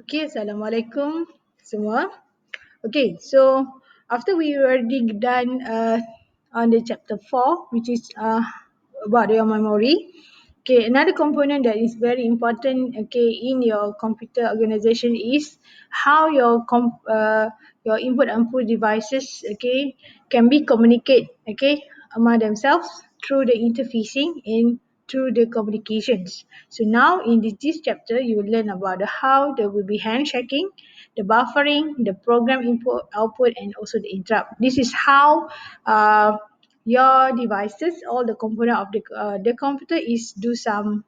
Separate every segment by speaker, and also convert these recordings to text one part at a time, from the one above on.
Speaker 1: Okay, Assalamualaikum semua. Okay, so after we already done on the chapter 4, which is about your memory. Okay, another component that is very important, okay, in your computer organization is how your input output devices, okay, can be communicate, okay, among themselves through the interfacing and through the communications. So now in this chapter, you will learn about how there will be handshaking, the buffering, the program input output, and also the interrupt. This is how your devices, all the component of the computer is do some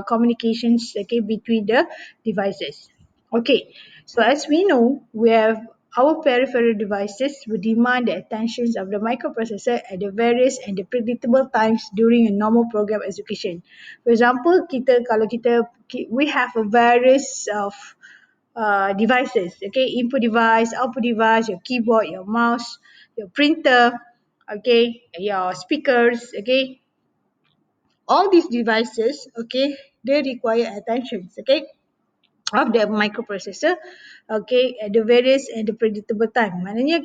Speaker 1: communications, okay, between the devices. Okay, so as we know, we have our peripheral devices will demand the attention of the microprocessor at the various and the predictable times during a normal program execution. For example, we have a various of devices, okay, input device, output device, your keyboard, your mouse, your printer, okay, your speakers, okay, all these devices, okay, they require attention, okay, of the microprocessor, okay, at the various and the predictable time. Maknanya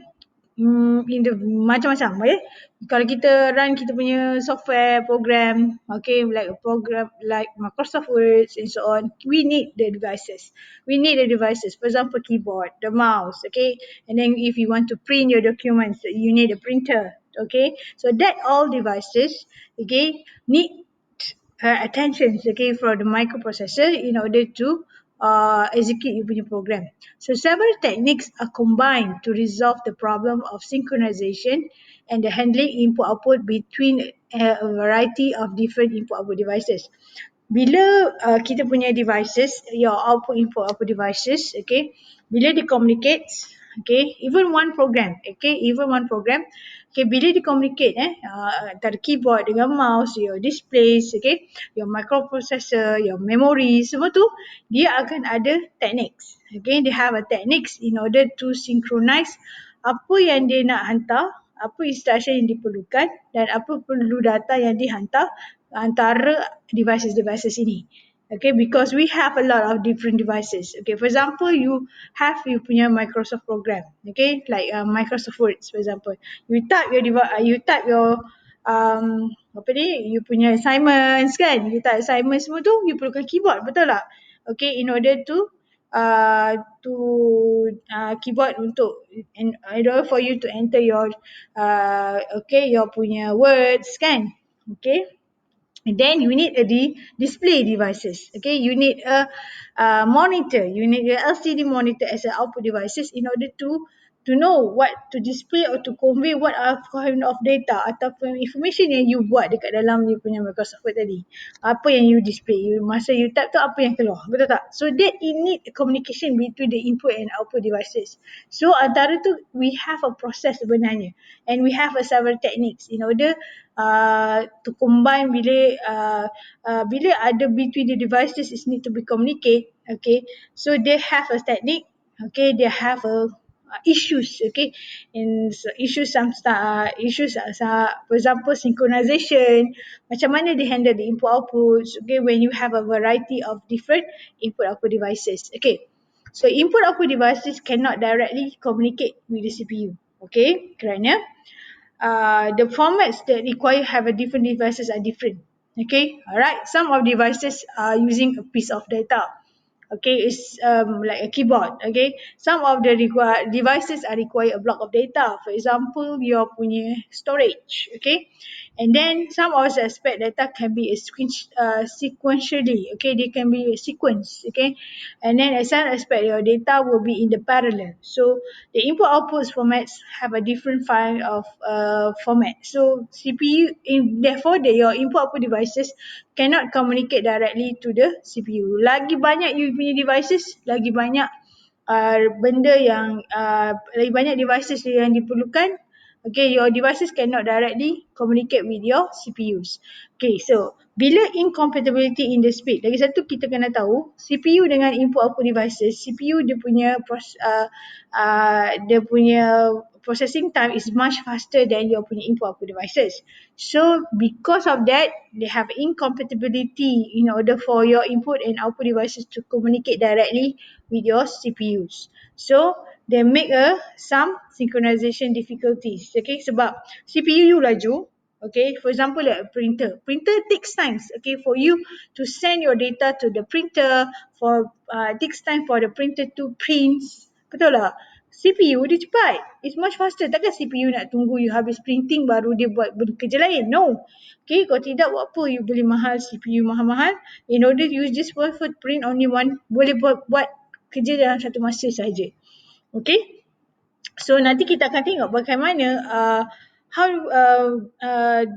Speaker 1: in the macam-macam, okay. Kalau kita run kita punya software program, okay, like a program like Microsoft Words and so on, we need the devices. We need the devices. For example, keyboard, the mouse, okay, and then if you want to print your documents, you need a printer, okay. So that all devices, okay, need attention, okay, for the microprocessor in order to execute your punya program. So several techniques are combined to resolve the problem of synchronization and the handling input output between a variety of different input output devices. Bila kita punya devices, your input output devices, okay, bila dia communicates, okay, even one program, okay, bila dia communicate antara keyboard dengan mouse, your displays, okay, your microprocessor, your memory, semua tu dia akan ada techniques, okay, they have a techniques in order to synchronize apa yang dia nak hantar, apa instruction yang diperlukan dan apa perlu data yang dihantar antara devices ini. Okay, because we have a lot of different devices. Okay, for example, you punya Microsoft program. Okay, like Microsoft Words, for example. You type your you punya assignments kan. You type assignments semua tu, you perlukan keyboard, betul tak? Okay, in order to keyboard untuk in order for you to enter your your punya words kan. Okay. And then you need a display devices. Okay, you need a monitor. You need a LCD monitor as an output devices in order to know what to display or to convey what are kind of data ataupun information yang you buat dekat dalam you punya Microsoft Word tadi. Apa yang you display, masa you type tu apa yang keluar, betul tak? So that it need a communication between the input and output devices. So antara tu we have a process sebenarnya and we have a several techniques in order to combine bila ada between the devices is need to be communicate, okay, so they have a technique, okay, they have a issues, okay, in issues for example synchronization, macam mana they handle the input outputs, okay, when you have a variety of different input output devices, okay. So input output devices cannot directly communicate with the CPU, okay, kerana the formats that require have a different devices are different. Okay, alright. Some of devices are using a piece of data. Okay, it's like a keyboard. Okay, some of the devices are require a block of data. For example, your punya storage. Okay, and then some of the aspect data can be sequentially. Okay, they can be a sequence. Okay, and then some aspect your data will be in the parallel. So the input outputs formats have a different file of format. So CPU, therefore your input output devices cannot communicate directly to the CPU. Lagi banyak you punya devices, lagi banyak benda yang lagi banyak devices yang diperlukan, Okay, your devices cannot directly communicate with your CPUs. Okay, so bila incompatibility in the speed, lagi satu kita kena tahu CPU dengan input output devices, CPU dia punya processing time is much faster than your punya input output devices. So because of that, they have incompatibility in order for your input and output devices to communicate directly with your CPUs. So they make some synchronization difficulties. Okay, sebab CPU you laju. Okay, for example, like a printer. Printer takes time. Okay, for you to send your data to the printer, for takes time for the printer to print. Betul tak? CPU dia cepat. It's much faster. Takkan CPU nak tunggu you habis printing baru dia buat kerja lain? No. Okay, kalau tidak buat apa you beli mahal CPU mahal-mahal in order to use this one for print only one, boleh buat kerja dalam satu masa saja. Okay. So nanti kita akan tengok bagaimana how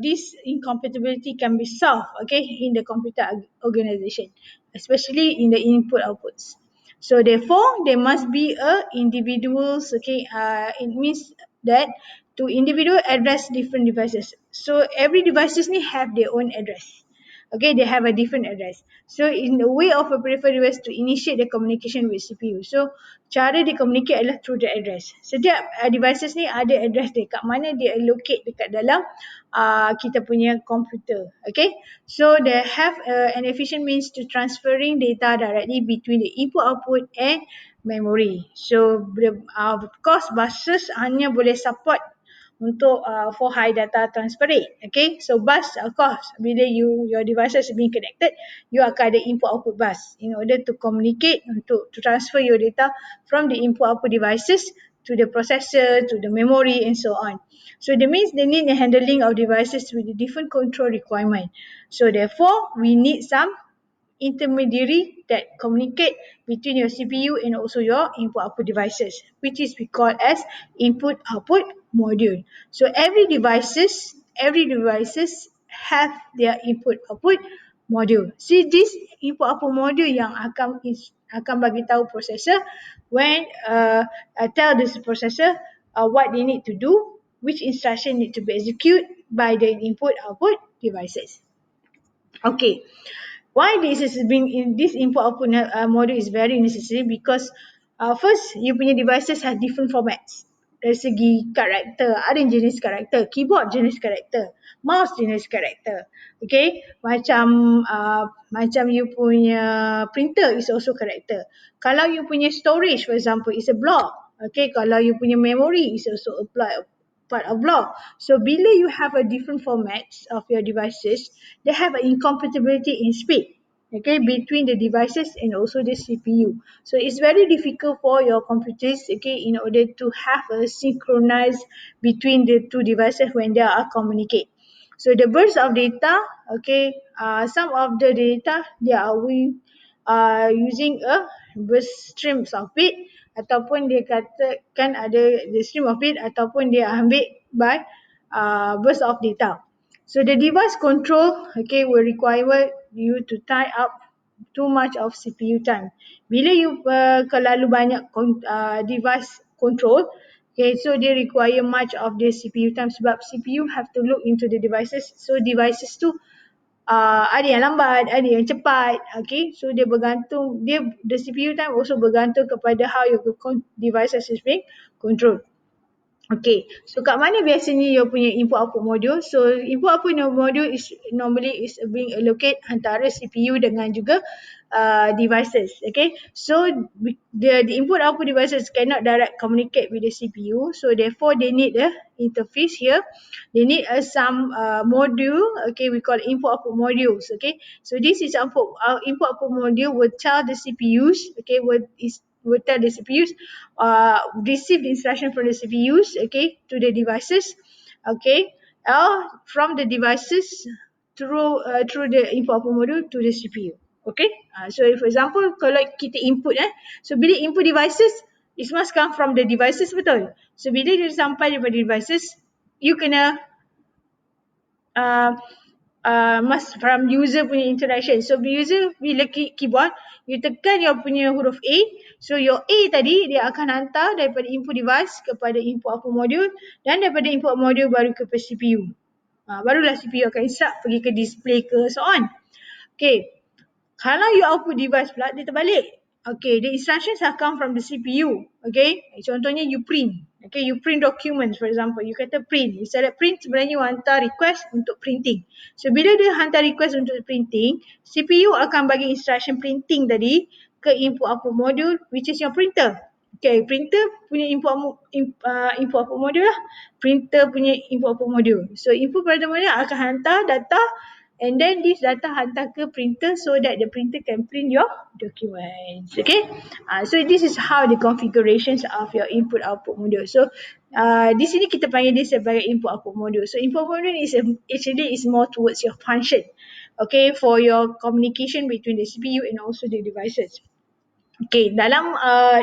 Speaker 1: this incompatibility can be solved, okay, in the computer organization, especially in the input outputs. So therefore, there must be a individuals. Okay, it means that to individual address different devices. So every devices ni have their own address. Okay, they have a different address. So in the way of a peripheral device to initiate the communication with CPU. So cara dia communicate adalah through the address. Setiap devices ni ada address dia, kat mana dia allocate dekat dalam kita punya komputer. Okay, so they have an efficient means to transferring data directly between the input output and memory. So of course buses hanya boleh support untuk for high data transfer rate. Okay, so bus of course bila your devices being connected, you akan ada input output bus in order to communicate to transfer your data from the input output devices to the processor, to the memory and so on. So that means they need the handling of devices with a different control requirement. So therefore we need some intermediary that communicate between your CPU and also your input output devices, which is we call as input output module. So every devices have their input output module. See this input output module yang akan bagi tahu processor when tell this processor what they need to do, which instruction need to be executed by the input output devices. Okay. Why this input output module is very necessary? Because first you punya devices have different formats. Dari segi karakter, ada jenis karakter, keyboard jenis karakter, mouse jenis karakter. Okay, macam you punya printer is also karakter. Kalau you punya storage for example is a block. Okay, kalau you punya memory is also part of block. So bila you have a different formats of your devices, they have an incompatibility in speed, okay, between the devices and also the CPU. So it's very difficult for your computers, okay, in order to have a synchronize between the two devices when they are communicate. So the burst of data, okay, some of the data they are using a burst streams of bit, ataupun dia katakan ada the stream of bit, ataupun dia ambil by burst of data. So the device control, okay, will require you to tie up too much of CPU time. Bila you terlalu banyak device control, okay, so they require much of the CPU time sebab CPU have to look into the devices. So devices tu ada yang lambat, ada yang cepat. Okay, so dia bergantung, the CPU time also bergantung kepada how your devices is being controlled. Okay, so kat mana biasanya you punya input output module? So input output module is normally being allocate antara CPU dengan juga devices. Okay, so the input output devices cannot direct communicate with the CPU, so therefore they need a interface here. They need some module. Okay, we call input output modules. Okay, so this is input output module will tell the CPUs. Okay, will tell the CPUs receive the instruction from the CPUs, okay, to the devices, okay, from the devices through the input output module to the CPU. Okay, so for example kalau kita input so bila input devices it must come from the devices, betul? So bila dia sampai daripada devices, you kena must from user punya interaction. So user bila keyboard, you tekan your punya huruf A, so your A tadi dia akan hantar daripada input device kepada input output module, dan daripada input module baru ke CPU. Barulah CPU akan instruct pergi ke display ke so on. Okay, kalau you output device pula, dia terbalik. Okay, the instructions have come from the CPU. Okay, contohnya you print. Okay, you print documents for example. You kata print. You select print, sebenarnya you hantar request untuk printing. So, bila dia hantar request untuk printing, CPU akan bagi instruction printing tadi ke input output module, which is your printer. Okay, printer punya input output module lah. Printer punya input output module. So, input pada module akan hantar data, and then this data hantar ke printer so that the printer can print your documents. Okay, so this is how the configurations of your input output module. So di sini kita panggil dia sebagai input output module. So input module is actually is more towards your function, okay, for your communication between the CPU and also the devices. Okay, dalam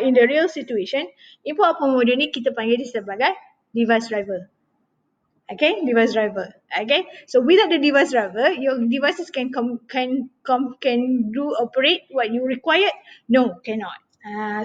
Speaker 1: in the real situation, input output module ni kita panggil dia sebagai device driver. Okay, device driver. Okay, so without the device driver, your devices can do operate what you required? No, cannot.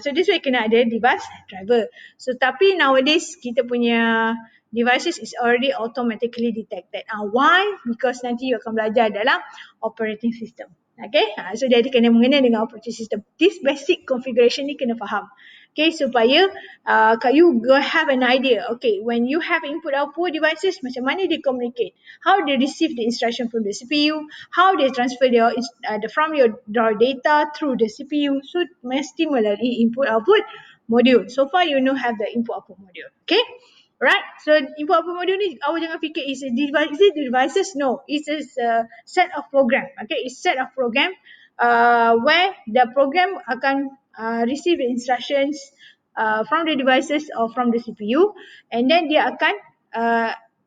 Speaker 1: So this way kena ada device driver. So tapi nowadays kita punya devices is already automatically detected. Why? Because nanti you akan belajar dalam operating system. Okay, so dia kena mengenai dengan operating system. This basic configuration ni kena faham. Okay, supaya you have an idea. Okay, when you have input output devices, macam mana they communicate, how they receive the instruction from the CPU, how they transfer from your data through the CPU. So mesti melalui input output module. So far you know have the input output module. Okay, right? So input output module ni awak jangan fikir is a device, is it devices? No, it's a set of program. Okay, it's set of program where the program akan receive the instructions from the devices or from the CPU, and then dia akan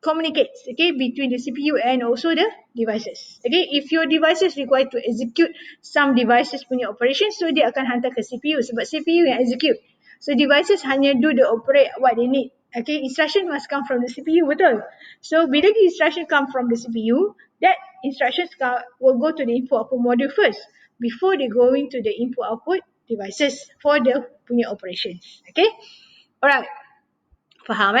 Speaker 1: communicate, okay, between the CPU and also the devices. Okay, if your devices required to execute some devices punya operation, so dia akan hantar ke CPU sebab CPU yang execute. So devices hanya do the operate what they need. Okay, instruction must come from the CPU, betul? So bila the instruction come from the CPU, that instructions will go to the input output module first before they go into the input output devices for the punya operations. Okay, alright, faham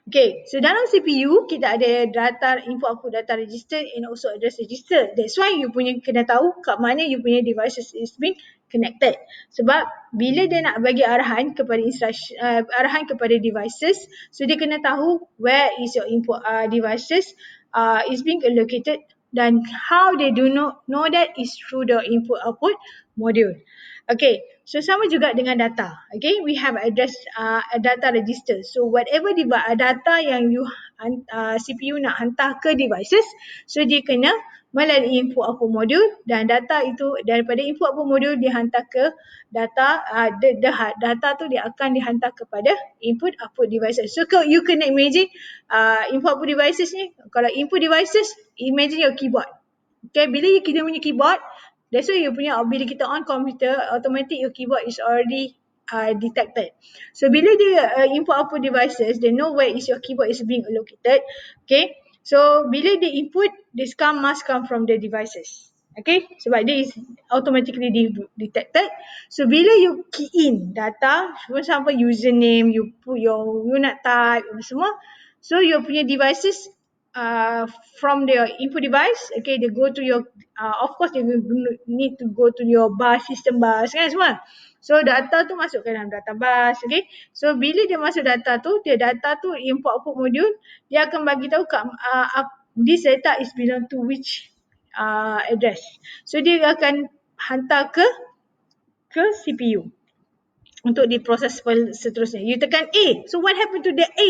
Speaker 1: Okay, so dalam CPU kita ada data input output data register and also address register. That's why you punya kena tahu kat mana you punya devices is being connected. Sebab bila dia nak bagi arahan kepada instruction, arahan kepada devices, so dia kena tahu where is your input devices is being allocated, dan how they do not know that is through the input output module. Okay, so sama juga dengan data. Okay, we have address a data register. So whatever data yang you CPU nak hantar ke devices, so dia kena melalui input output module, dan data itu daripada input output module dihantar ke data, data tu dia akan dihantar kepada input output devices. So you kena imagine input output devices ni, kalau input devices, imagine your keyboard. Okay, bila kita punya keyboard, that's why you punya, bila kita on computer, automatic your keyboard is already detected. So bila dia input output devices, they know where is your keyboard is being allocated. Okay, so bila dia input, this must come from the devices. Okay, sebab dia is automatically detected. So bila you key in data, for example username, you put your unit type semua, so your punya devices from the input device, okay, they go to your, of course they will need to go to your bus, system bus kan semua. So data tu masuk ke dalam data bus, okay. So bila dia masuk data tu, data tu input output module, dia akan bagi tahu this data is belong to which address. So dia akan hantar ke CPU untuk diproses seterusnya. You tekan A. So what happened to the A?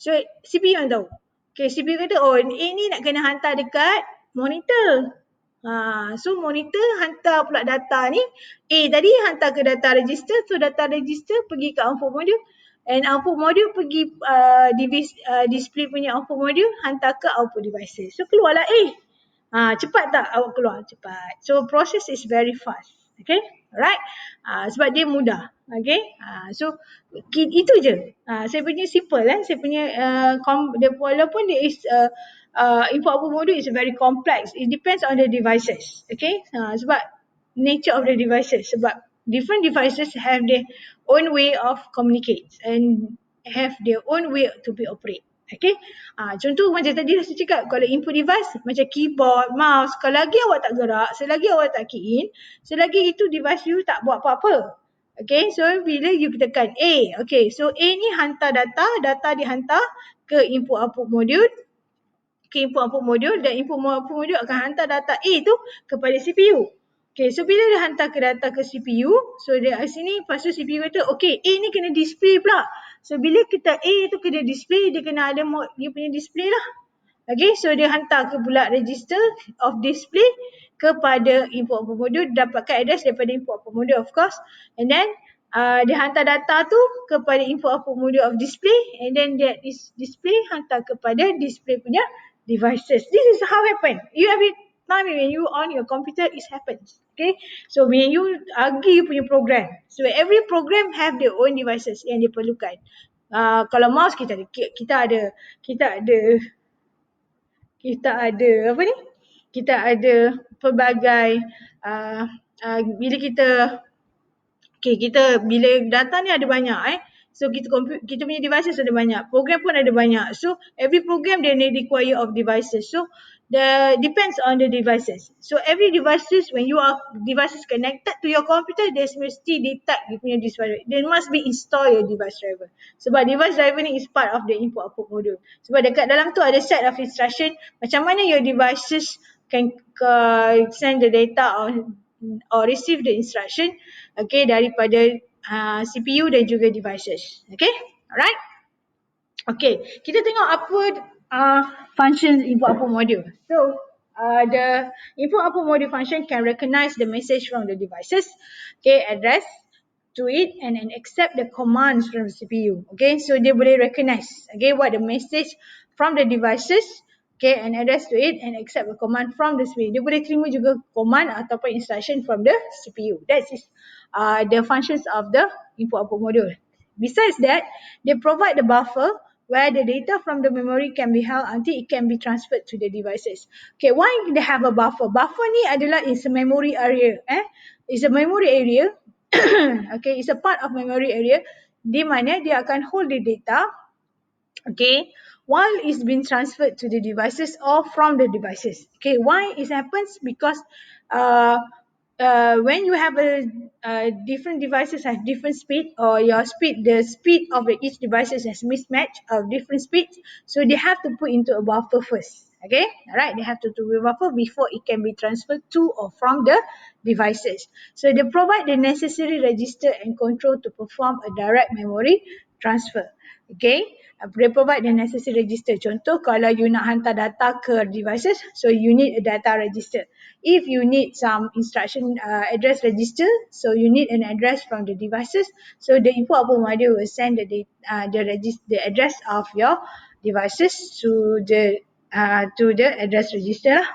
Speaker 1: So CPU yang tahu. Okay, CPU kata, oh A ni nak kena hantar dekat monitor. So monitor hantar pula data ni. A tadi hantar ke data register. So data register pergi ke output module. And output module pergi display punya output module, hantar ke output devices. So keluarlah A. Cepat tak awak keluar? Cepat. So process is very fast. Okay, alright. Sebab dia mudah. Okay, so itu je. Saya punya simple saya punya walaupun there is input output module is very complex. It depends on the devices. Okay, sebab nature of the devices. Sebab different devices have their own way of communicate and have their own way to be operate. Okay, contoh macam tadi saya cakap, kalau input device macam keyboard, mouse, kalau lagi awak tak gerak, selagi awak tak key in, selagi itu device you tak buat apa-apa. Okay, so bila you tekan A, okay, so A ni hantar data, data dihantar ke input output module, ke input output module, dan input output module akan hantar data A tu kepada CPU. Okay, so bila dia hantar ke data ke CPU, so dia kat sini, lepas tu CPU kata, okay, A ni kena display pula. So bila kita A tu kena display, dia kena ada dia punya display lah. Okay, so dia hantar ke pula register of display kepada input output module, dapatkan address daripada input output module of course, and then dia hantar data tu kepada input output module of display, and then that is display hantar kepada display punya devices. This is how happen. You every time when you on your computer, it happens. Okay, so when you argue you punya program, so every program have their own devices yang diperlukan. Kalau mouse kita ada apa ni? Kita ada pelbagai bila kita bila data ni ada banyak so kita punya devices ada banyak, program pun ada banyak. So every program they require of devices. So the depends on the devices. So every devices, when you are devices connected to your computer, they mesti detect you punya device. They must be install your device driver. Sebab device driver ni is part of the input output module. Sebab dekat dalam tu ada set of instruction macam mana your devices can send the data or receive the instruction, okay, daripada CPU dan juga devices. Okay, alright. Okay, kita tengok apa functions input output module. So the input output module function can recognize the message from the devices, okay, address to it, and accept the commands from the CPU. Okay, so dia boleh recognize, okay, what the message from the devices, okay, and address to it, and accept the command from the CPU. Dia boleh terima juga command ataupun instruction from the CPU. That is the functions of the input output module. Besides that, they provide the buffer where the data from the memory can be held until it can be transferred to the devices. Okay, why they have a buffer? Buffer ni adalah is a memory area. It's a memory area. Okay, it's a part of memory area di mana dia akan hold the data, okay, while it's been transferred to the devices or from the devices. Okay, why it happens? Because when you have different devices have different speed, or the speed of each devices has mismatch of different speeds, so they have to put into a buffer first. Okay, alright, they have to do a buffer before it can be transferred to or from the devices. So they provide the necessary register and control to perform a direct memory transfer. Okay, they provide the necessary register. Contoh, kalau you nak hantar data ke devices, so you need a data register. If you need some instruction address register, so you need an address from the devices. So the input output module will send the address of your devices to the address register lah.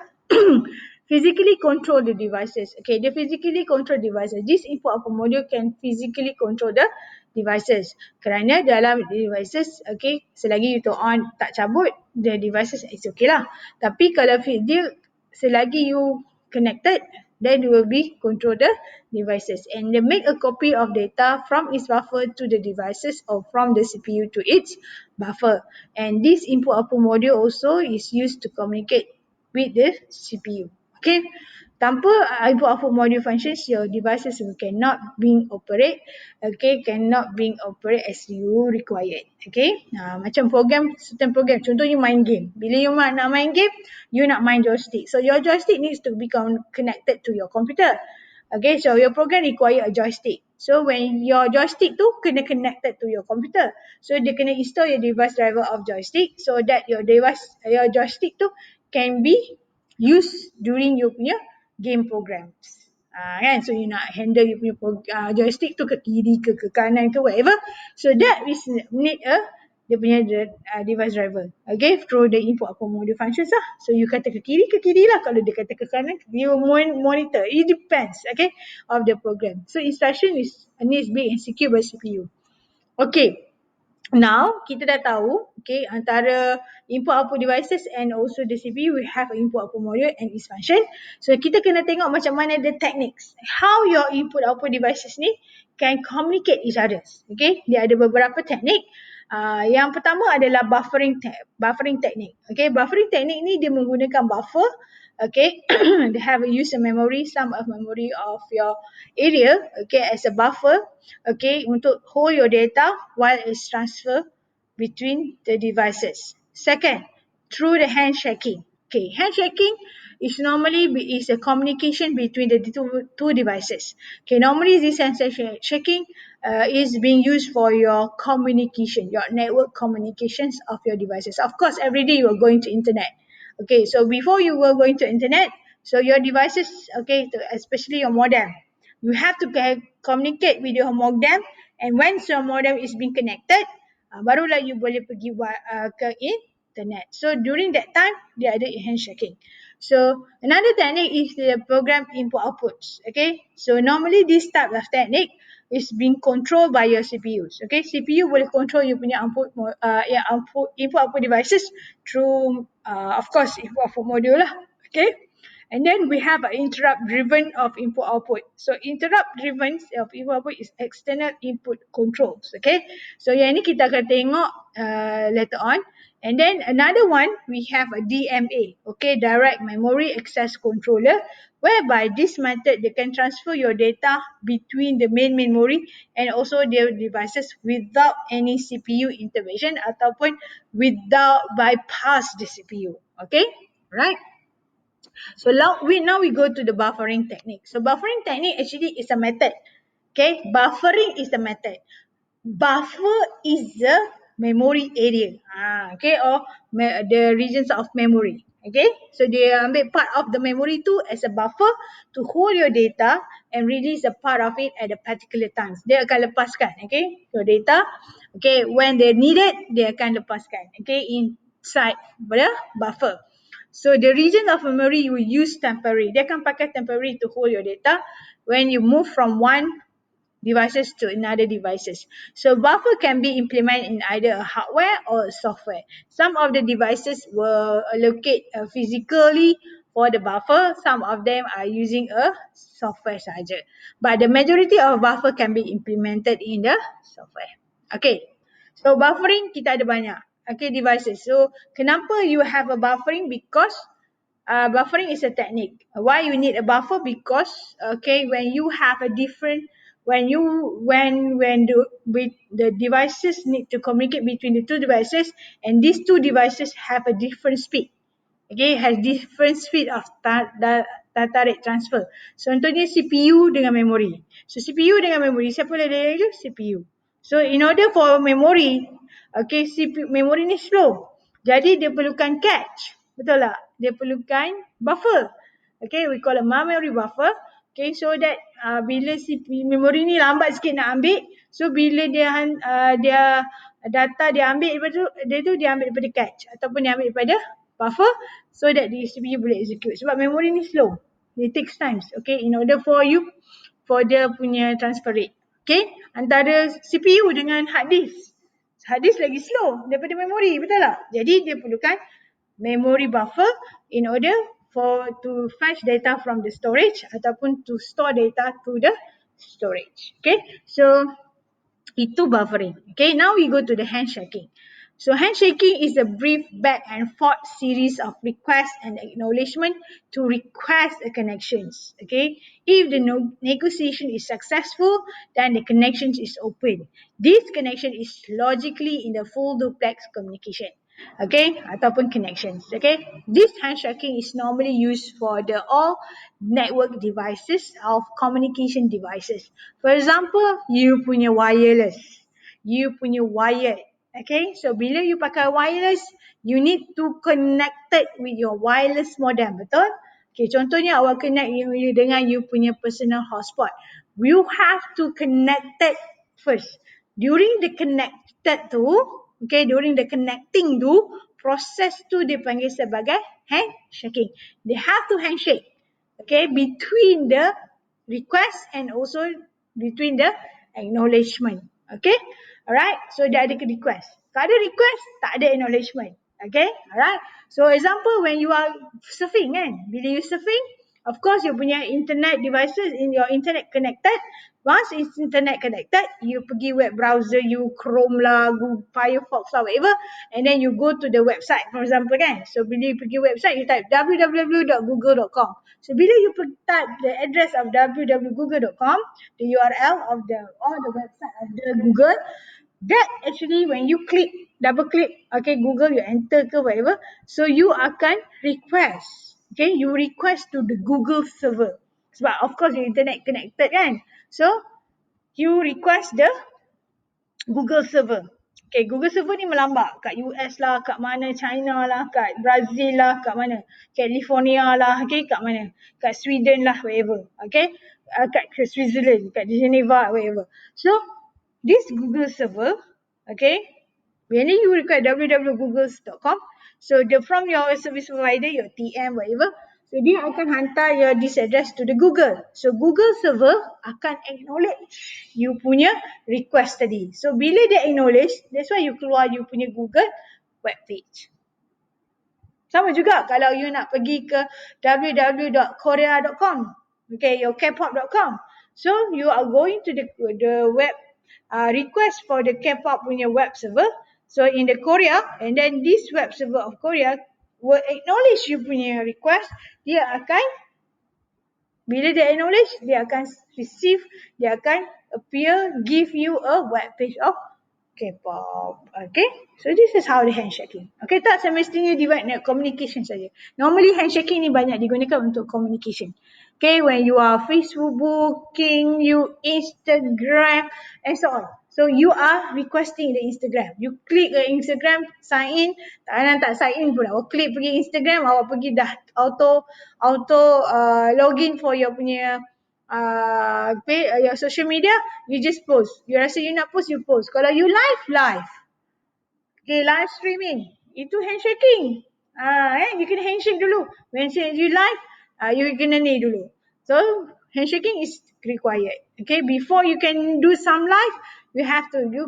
Speaker 1: Physically control the devices. Okay, they physically control devices. This input output module can physically control the devices. Kerana dalam devices, okay, selagi you turn on tak cabut, the devices is okay lah. Tapi kalau dia selagi you connected, then you will be control the devices, and they make a copy of data from its buffer to the devices or from the CPU to its buffer. And this input output module also is used to communicate with the CPU. Okay, tanpa input output module functions, your devices cannot being operate, okay, cannot being operate as you required. Okay, macam certain program, contoh you main game. Bila you nak main game, you nak main joystick, so your joystick needs to become connected to your computer. Okay, so your program require a joystick. So when your joystick tu kena connected to your computer, so dia kena install your device driver of joystick, so that your joystick tu can be used during you punya game programs. Kan, so you nak handle you punya joystick tu ke kiri ke kanan ke whatever, so that is need a dia punya device driver. Okay, through the input output module functions lah. So you kata ke kiri lah. Kalau dia kata ke kanan, you monitor. It depends, okay, of the program. So instruction needs be executed by CPU. Okay. Now, kita dah tahu, okay, antara input output devices and also the CPU, we have input output module and its function. So, kita kena tengok macam mana the techniques. How your input output devices ni can communicate each other. Okay, dia ada beberapa teknik. Yang pertama adalah buffering technique. Okay, buffering technique ni dia menggunakan buffer. Okay, they have a user memory, some of memory of your area, okay, as a buffer, okay, untuk hold your data while it's transfer between the devices. Second, through the handshaking. Okay, handshaking is normally is a communication between the two devices. Okay, normally this handshaking is being used for your communication, your network communications of your devices. Of course, every day you are going to internet. Okay, so before you were going to internet, so your devices, okay, especially your modem, you have to communicate with your modem, and once your modem is being connected, barulah you boleh pergi ke internet. So during that time, dia ada handshaking. So another technique is the program input outputs. Okay, so normally this type of technique is being controlled by your CPUs. Okay, CPU boleh control you punya input output devices through of course input output module lah. Okay, and then we have an interrupt driven of input output. So interrupt driven of input output is external input controls. Okay, so yang ni kita akan tengok later on. And then another one, we have a DMA, okay, direct memory access controller, whereby this method they can transfer your data between the main memory and also their devices without any CPU intervention ataupun without bypass the CPU. Okay, right? So now we go to the buffering technique. So buffering technique actually is a method. Okay, buffering is the method. Buffer is the memory area, okay, or the regions of memory. Okay, so dia ambil part of the memory tu as a buffer to hold your data and release a part of it at a particular times. Dia akan lepaskan, okay, your data, okay, when they need it, dia akan lepaskan, okay, inside the buffer. So the region of memory you will use temporary. Dia akan pakai temporary to hold your data when you move from one devices to another devices. So buffer can be implemented in either a hardware or a software. Some of the devices will allocate physically for the buffer. Some of them are using a software saja. But the majority of buffer can be implemented in the software. Okay. So buffering kita ada banyak. Okay, devices. So kenapa you have a buffering? Because buffering is a technique. Why you need a buffer? Because okay, when you have a different when the devices need to communicate between the two devices, and these two devices have a different speed. Okay, has different speed of data rate transfer. So contohnya CPU dengan memory. So CPU dengan memory, siapa boleh dia? CPU. So in order for memory, okay, CPU memory ni slow. Jadi dia perlukan cache. Betul tak? Dia perlukan buffer. Okay, we call a memory buffer. Okay, so that bila CPU memory ni lambat sikit nak ambil, so bila dia data dia ambil dia ambil daripada cache ataupun dia ambil daripada buffer, so that the CPU boleh execute. Sebab memory ni slow. It takes time, okay, in order for dia punya transfer rate. Okay, antara CPU dengan hard disk. Hard disk lagi slow daripada memory, betul tak? Jadi dia perlukan memory buffer in order to fetch data from the storage ataupun to store data to the storage. Okay, so itu buffering. Okay, now we go to the handshaking. So handshaking is a brief back and forth series of requests and acknowledgement to request a connections. Okay, if the negotiation is successful, then the connection is open. This connection is logically in the full duplex communication. Okay, ataupun connections. Okay, this handshaking is normally used for the all network devices of communication devices. For example, you punya wireless, you punya wired. Okay, so bila you pakai wireless, you need to connect it with your wireless modem, betul? Okay, contohnya awak connect you dengan you punya personal hotspot. You have to connect it first. During the connected tu, Okay, during the connecting tu, proses tu dipanggil sebagai handshaking. They have to handshake. Okay, between the request and also between the acknowledgement. Okay, alright. So dia ada request. Kalau ada request, tak ada acknowledgement. Okay, alright. So example when you are surfing kan, bila you surfing, of course you punya internet devices in your internet connected. Once it's internet connected, you pergi web browser, you Chrome lah, Google, Firefox lah, whatever, and then you go to the website, for example kan. So bila you pergi website, you type www.google.com. So bila you type the address of www.google.com, the URL of the website of the Google, that actually when you click, double click, okay, Google, you enter ke whatever, so you akan request, okay, you request to the Google server. Sebab of course the internet connected kan. So you request the Google server. Okay, Google server ni melambak kat US lah, kat mana, China lah, kat Brazil lah, kat mana, California lah, okay, kat mana, kat Sweden lah, wherever, okay, kat Switzerland, kat Geneva, wherever. So this Google server, okay, when you request www.google.com, so from your service provider, your TM, whatever, so dia akan hantar your this address to the Google. So Google server akan acknowledge you punya request tadi. So bila dia acknowledge, that's why you keluar you punya Google web page. Sama juga kalau you nak pergi ke www.korea.com, okay, your kpop.com. So you are going to the web request for the K-pop punya web server. So in the Korea, and then this web server of Korea will acknowledge you punya request. Dia akan, bila dia acknowledge, dia akan receive, dia akan appear, give you a web page of K-pop. Okay, so this is how the handshaking. Okay, tak semestinya divide communication saja. Normally handshaking ni banyak digunakan untuk communication. Okay, when you are Facebook booking, you Instagram and so on. So you are requesting the Instagram. You click the Instagram, sign in. Tak sign in pun. Awak klik pergi Instagram, awak pergi dah auto login for your punya your social media, you just post. You rasa you nak post, you post. Kalau you live. Okay, live streaming. Itu handshaking. You kena handshake dulu. When you live, you kena ni dulu. So, handshaking is required. Okay, before you can do some live, you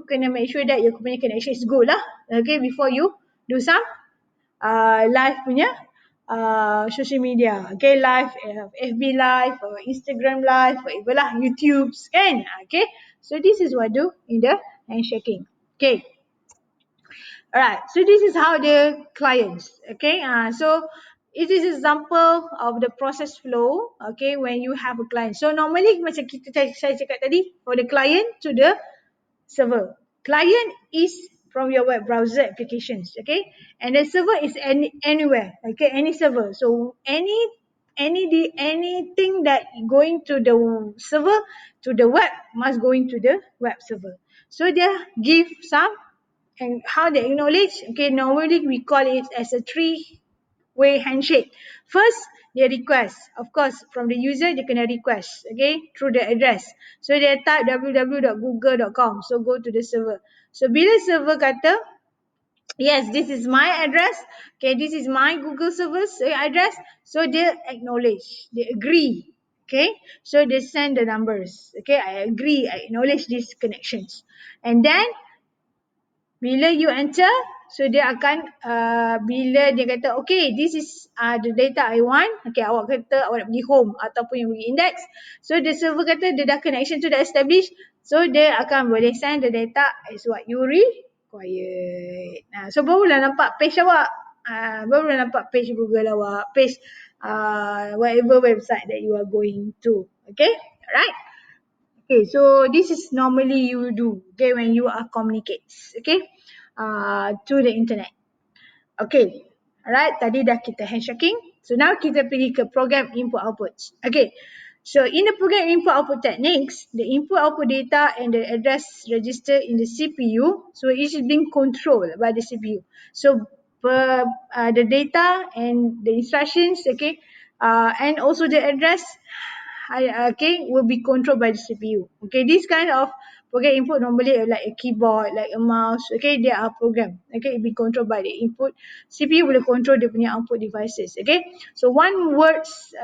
Speaker 1: kena make sure that your punya connection is good lah. Okay, before you do some live punya social media. Okay, live, FB live, or Instagram live, whatever lah, YouTube kan. Okay, so this is what do in the handshaking. Okay. Alright, so this is how the clients, okay, so it is example of the process flow, okay, when you have a client. So normally macam saya cakap tadi, for the client to the server. Client is from your web browser applications, okay, and the server is anywhere, okay, any server. So anything that going to the server, to the web, must go into the web server. So they give some. And how they acknowledge, okay, normally we call it as a three-way handshake. First, they request. Of course, from the user, they kena request, okay, through the address. So, they type www.google.com. So, go to the server. So, bila server kata, yes, this is my address. Okay, this is my Google server's address. So, they acknowledge. They agree. Okay, so they send the numbers. Okay, I agree. I acknowledge these connections. And then, bila you enter, so dia akan, bila dia kata, okay, this is the data I want. Okay, awak kata awak nak pergi home ataupun yang pergi index. So, the server kata dia dah connection tu dah establish. So, dia akan boleh send the data as what you required. So, barulah nampak page awak. Barulah nampak page Google awak. Page whatever website that you are going to. Okay, alright. Okay, so this is normally you do, okay, when you are communicates, okay, to the internet. Okay, alright, tadi dah kita handshaking. So now kita pergi ke program input outputs. Okay, so in the program input output techniques, the input output data and the address register in the CPU, so it is being controlled by the CPU. So the data and the instructions, okay, and also the address, okay, will be controlled by the CPU. Okay, this kind of Program input normally like a keyboard, like a mouse. Okay, they are program. Okay, it be controlled by the input. CPU boleh control dia punya output devices. Okay, so one words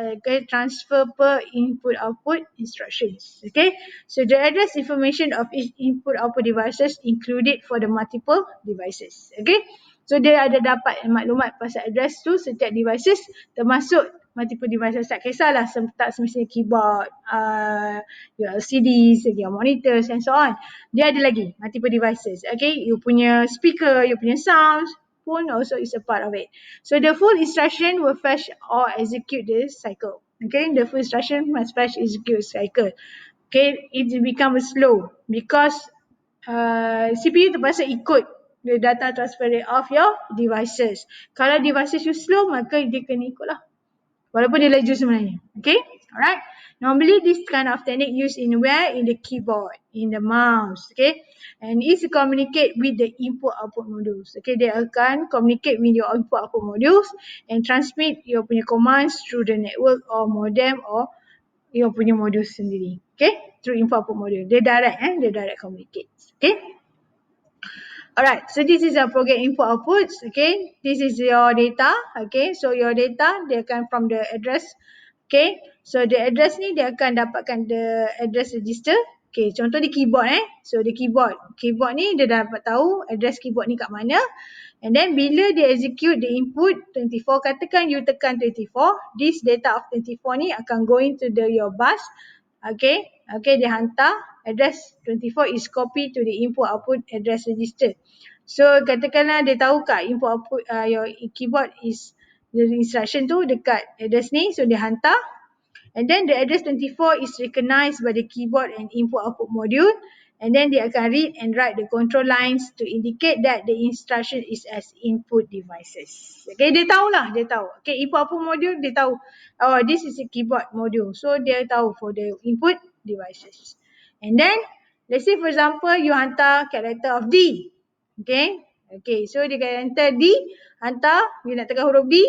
Speaker 1: transfer per input output instructions. Okay, so the address information of each input output devices included for the multiple devices. Okay, so dia ada dapat maklumat pasal address tu setiap devices termasuk multiple devices. Tak kisahlah tak semestinya keyboard, your LCDs, your monitors and so on. Dia ada lagi multiple devices. Okay, you punya speaker, you punya sounds pun also is a part of it. So the full instruction will fetch or execute this cycle. Okay, the full instruction must fetch execute cycle. Okay, it become slow because CPU terpaksa ikut the data transfer rate of your devices. Kalau devices you slow, maka dia kena ikut lah. Walaupun dia laju sebenarnya. Okay, alright. Normally this kind of technique used in where? In the keyboard, in the mouse. Okay, and is to communicate with the input output modules. Okay, they akan communicate with your input output modules and transmit your punya commands through the network or modem or your punya modul sendiri. Okay, through input output module. Dia direct, dia direct communicate. Okay. Alright, so this is a program input outputs. Okay, this is your data. Okay, so your data dia akan from the address. Okay, so the address ni dia akan dapatkan the address register. Okay, contoh di keyboard so di keyboard ni dia dapat tahu address keyboard ni kat mana. And then bila dia execute the input 24, katakan you tekan 24, this data of 24 ni akan go into your bus. Okay, dia hantar address 24 is copy to the input output address register. So katakanlah dia tahu kat input output your keyboard is the instruction tu dekat address ni, so dia hantar. And then the address 24 is recognized by the keyboard and input output module. And then dia akan read and write the control lines to indicate that the instruction is as input devices. Okay, dia tahulah, dia tahu. Okay, input output module dia tahu. Oh, this is a keyboard module. So dia tahu for the input devices. And then, let's say for example, you hantar character of D. Okay, so dia enter D, hantar, you nak tekan huruf D.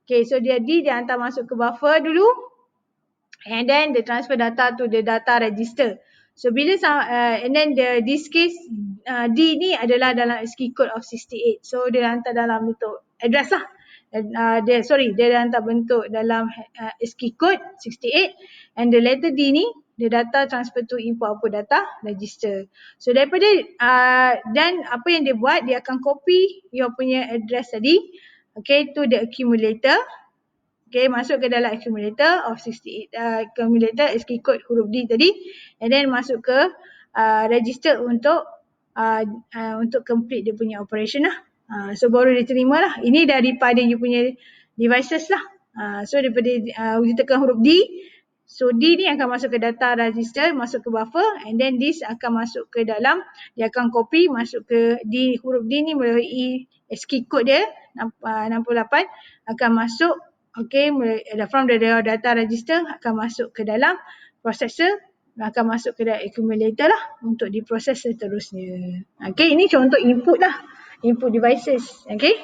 Speaker 1: Okay, so dia D, dia hantar masuk ke buffer dulu. And then they transfer data to the data register. So bila and then this case D ni adalah dalam ASCII code of 68. So dia hantar dalam bentuk address lah. Dia hantar bentuk dalam ASCII code 68 and the letter D ni the data transfer to input output data register. So daripada dan apa yang dia buat, dia akan copy your punya address tadi, okay, to the accumulator. Okay, masuk ke dalam accumulator of 68, accumulator ASCII code huruf D tadi, and then masuk ke register untuk complete dia punya operation lah. So baru dia terima lah. Ini daripada you punya devices lah. So daripada you tekan huruf D, so D ni akan masuk ke data register, masuk ke buffer, and then this akan masuk ke dalam, dia akan copy masuk ke D, huruf D ni melalui ASCII code dia 68 akan masuk. Okay, from the data register akan masuk ke dalam processor, akan masuk ke dalam accumulator lah untuk diproses seterusnya. Okay, ini contoh input lah, input devices. Okay,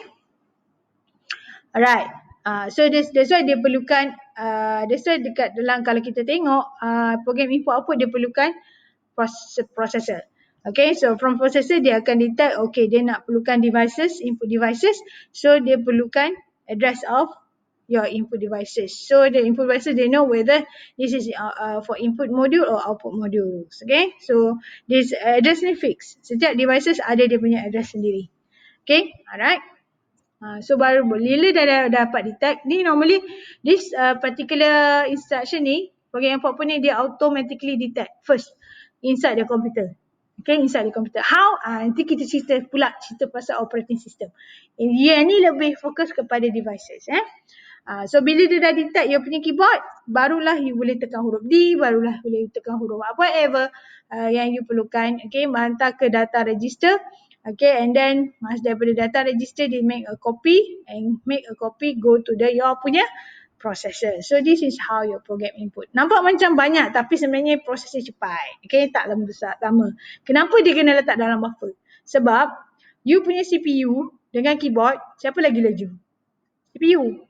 Speaker 1: alright. So that's why dia perlukan, that's why dekat dalam kalau kita tengok program input output dia perlukan processor. Okay, so from processor dia akan detect, okay, dia nak perlukan devices, input devices, so dia perlukan address of your input devices. So the input devices, they know whether this is for input module or output modules. Okay, so this address ni fix. Setiap devices ada dia punya address sendiri. Okay, alright. So baru bila dah dapat detect ni, normally this particular instruction ni, program input output ni dia automatically detect first inside the computer. Okay, inside the computer. How? Nanti kita cerita pasal operating system. Yang ni lebih fokus kepada devices. So bila dia dah detect you punya keyboard, barulah you boleh tekan huruf D, barulah boleh tekan huruf whatever yang you perlukan. Okay, hantar ke data register. Okay, and then daripada data register dia make a copy go to your punya processor. So this is how your program input. Nampak macam banyak tapi sebenarnya prosesnya cepat. Okay, tak lama. Kenapa dia kena letak dalam buffer? Sebab you punya CPU dengan keyboard, siapa lagi laju? CPU.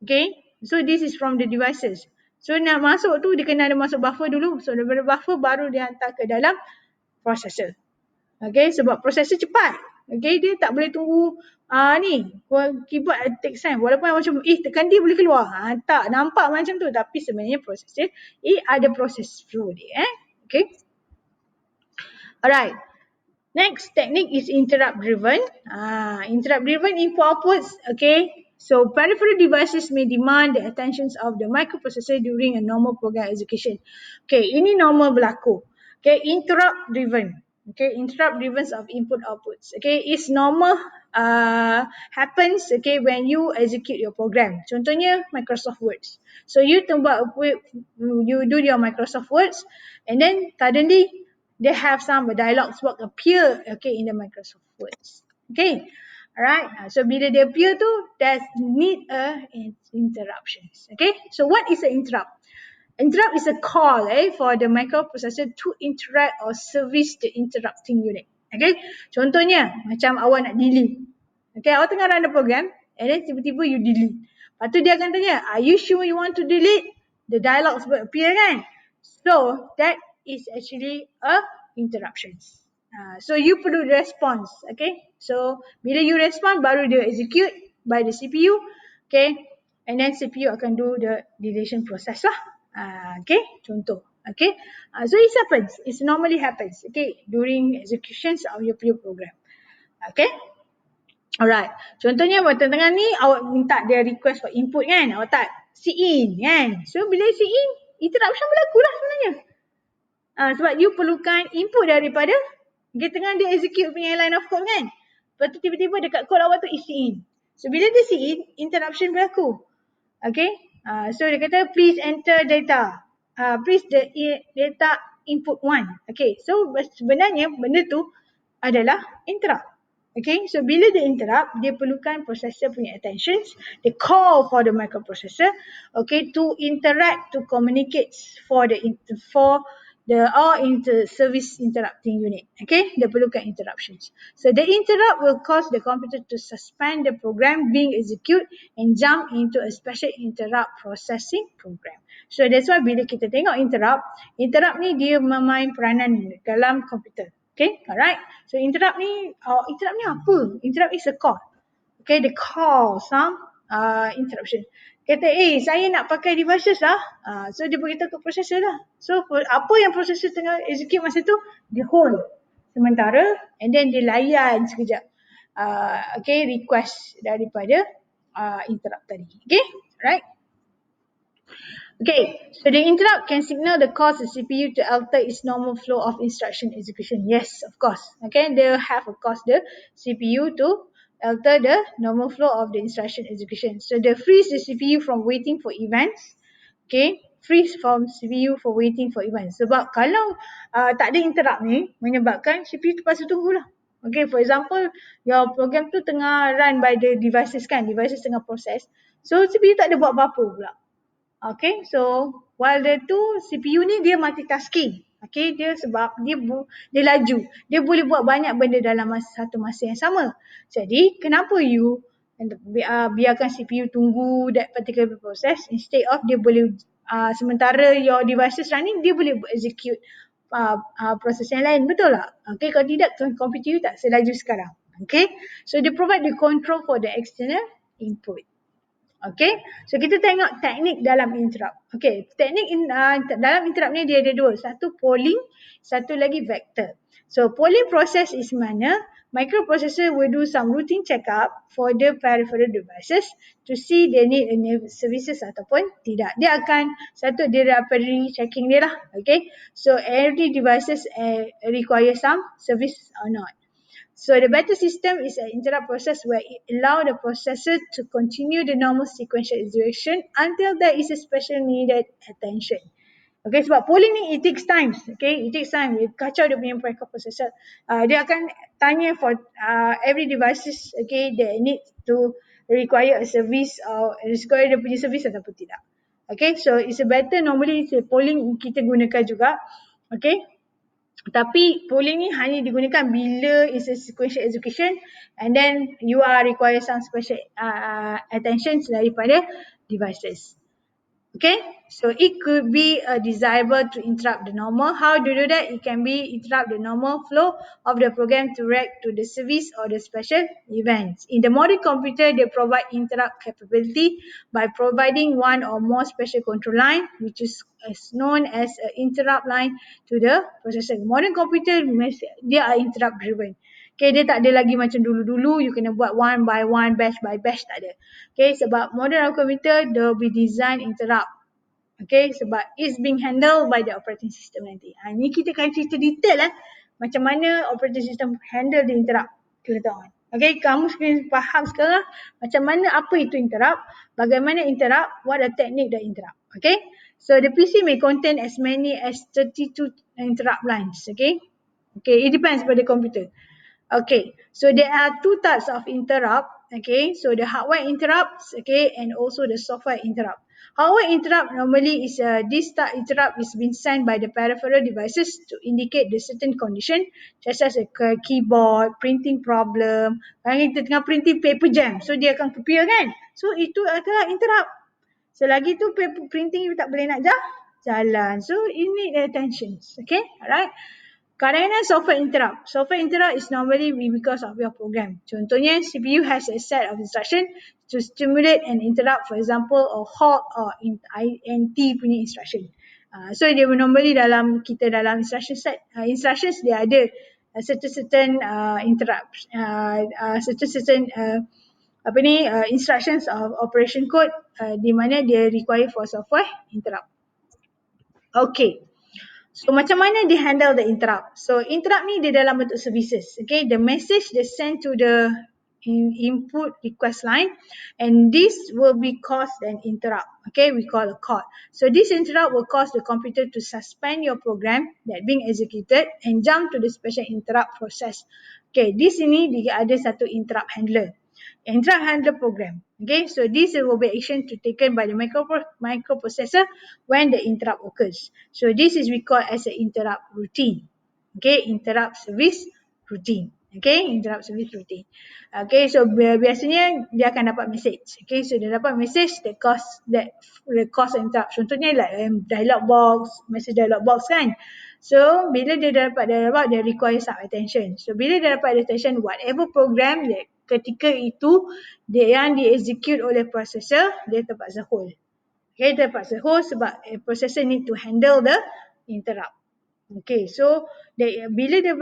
Speaker 1: Okay, so this is from the devices. So nak masuk tu dia kena ada masuk buffer dulu. So daripada buffer baru dia hantar ke dalam processor. Okay, sebab processor cepat. Okay, dia tak boleh tunggu keyboard takes time. Walaupun macam tekan D boleh keluar. Tak nampak macam tu, tapi sebenarnya processor ada process flow dia. Okay. Alright. Next technique is interrupt driven. Interrupt driven input outputs. Okay. So peripheral devices may demand the attention of the microprocessor during a normal program execution. Okay, ini normal berlaku. Okay, interrupt driven. Okay, interrupt driven of input outputs. Okay, it's normal happens okay when you execute your program. Contohnya Microsoft Words. So you do your Microsoft Words, and then suddenly they have some dialogues box appear okay in the Microsoft Words. Okay. Alright. So bila dia appear tu, there's need a interruptions. Okay. So what is an interrupt? Interrupt is a call for the microprocessor to interact or service the interrupting unit. Okay. Contohnya macam awak nak delete. Okay. Awak tengah run the program and then tiba-tiba you delete. Lepas tu dia akan tanya, are you sure you want to delete? The dialogues will appear kan? So that is actually a interruptions. So you perlu response, okay? So bila you respond, baru dia execute by the CPU, okay? And then CPU akan do the deletion process lah, okay? Contoh, okay? So it happens, it normally happens, okay? During executions of your program, okay? Alright, contohnya waktu tengah ni awak minta dia request for input kan, awak tak in kan? So bila in, interruption berlaku lah sebenarnya. Sebab you perlukan input daripada dia tengah dia execute punya line of code kan. Lepas tu tiba-tiba dekat code awak tu isi in. So bila dia in, interruption berlaku. Okay. So dia kata please enter data. Please the data input 1. Okay. So sebenarnya benda tu adalah interrupt. Okay, so bila dia interrupt, dia perlukan processor punya attention. They call for the microprocessor, okay, to interact, to communicate for the service interrupting unit. Okay, dia perlukan interruptions. So the interrupt will cause the computer to suspend the program being executed and jump into a special interrupt processing program. So that's why bila kita tengok interrupt ni dia memain peranan dalam komputer. Okay, alright. So interrupt ni apa? Interrupt is a call. Okay, they call some interruption. Kata, saya nak pakai devices lah. So dia beritahu ke processor lah. So apa yang processor tengah execute masa tu, dia hold sementara and then dia layan sekejap. Okay, request daripada interrupt tadi. Okay, right? Okay, so the interrupt can signal the cause the CPU to alter its normal flow of instruction execution. Yes, of course. Okay, they have of course the CPU to alter the normal flow of the instruction execution. So they freeze the CPU from waiting for events. Okay, freeze from CPU for waiting for events. Sebab kalau tak ada interrupt ni, menyebabkan CPU terpaksa tunggulah. Okay, for example, your program tu tengah run by the devices kan, devices tengah proses. So CPU tak ada buat apa-apa pula. Okay, so while dia tu CPU ni dia multitasking. Okay, dia sebab dia laju. Dia boleh buat banyak benda dalam satu masa yang sama. Jadi, kenapa you biarkan CPU tunggu that particular process instead of dia boleh sementara your devices running, dia boleh execute proses yang lain. Betul tak? Okay, kalau tidak, komputer you tak selaju sekarang. Okay, so they provide the control for the external input. Okay, so kita tengok teknik dalam interrupt. Okay, teknik dalam interrupt ni dia ada dua. Satu polling, satu lagi vector. So polling process is mana microprocessor will do some routine checkup for the peripheral devices to see they need any services ataupun tidak. Dia akan dia dapat checking dia lah. Okay, so every devices require some service or not. So the better system is an interrupt process where it allows the processor to continue the normal sequential execution until there is a special needed attention. Okay, sebab polling ni it takes time. Okay, it takes time. Kacau dia punya microprocessor. Dia akan tanya for every devices, okay, that need to require a service or require dia punya service ataupun tidak. Okay, so it's a better normally polling kita gunakan juga. Okay. Tapi polling ni hanya digunakan bila is a sequential execution and then you are require some special attention daripada devices. Okay, so it could be desirable to interrupt the normal. How do you do that? It can be interrupt the normal flow of the program to react to the service or the special events. In the modern computer, they provide interrupt capability by providing one or more special control line, which is known as an interrupt line to the processor. Modern computer, they are interrupt driven. Okay, dia tak ada lagi macam dulu-dulu, you kena buat one by one, batch by batch, tak ada. Okay, sebab modern computer, they will be designed interrupt. Okay, sebab it's being handled by the operating system nanti. Ni kita akan cerita detail macam mana operating system handle the interrupt. Kita tahu. Okay, kamu kena faham sekarang macam mana apa itu interrupt, bagaimana interrupt, what are technique the interrupt. Okay, so the PC may contain as many as 32 interrupt lines. Okay, it depends pada computer. Okay, so there are two types of interrupt. Okay, so the hardware interrupts, okay, and also the software interrupt. Hardware interrupt normally is this type interrupt is being sent by the peripheral devices to indicate the certain condition, such as a keyboard, printing problem. Kalau kita tengah printing paper jam, so dia akan appear kan? So itu adalah interrupt. Selagi tu paper printing you tak boleh nak jalan. So you need attention. Okay, alright. Kadang-kadang software interrupt. Software interrupt is normally because of your program. Contohnya, CPU has a set of instruction to stimulate and interrupt, for example, a halt or INT punya instruction. So dia normally dalam instruction set, instructions dia ada certain interrupts, certain instructions of operation code di mana dia require for software interrupt. Okay. So macam mana dia handle the interrupt? So interrupt ni dia dalam bentuk services. Okay, the message they send to the input request line, and this will be caused an interrupt. Okay, we call a call. So this interrupt will cause the computer to suspend your program that being executed and jump to the special interrupt process. Okay, di sini dia ada satu interrupt handler. Interrupt handler program. Okay, so this will be action to taken by the microprocessor when the interrupt occurs. So this is we call as an interrupt routine. Okay, interrupt service routine. Okay, interrupt service routine. Okay, so biasanya dia akan dapat message. Okay, so dia dapat message that cause interrupt. Contohnya like dialog box, message dialog box kan. So bila dia dapat dia require some attention. So bila dia dapat attention, whatever program that ketika itu yang di-execute oleh processor, dia terpaksa hold. Okay, terpaksa hold sebab processor need to handle the interrupt. Okay, so bila dia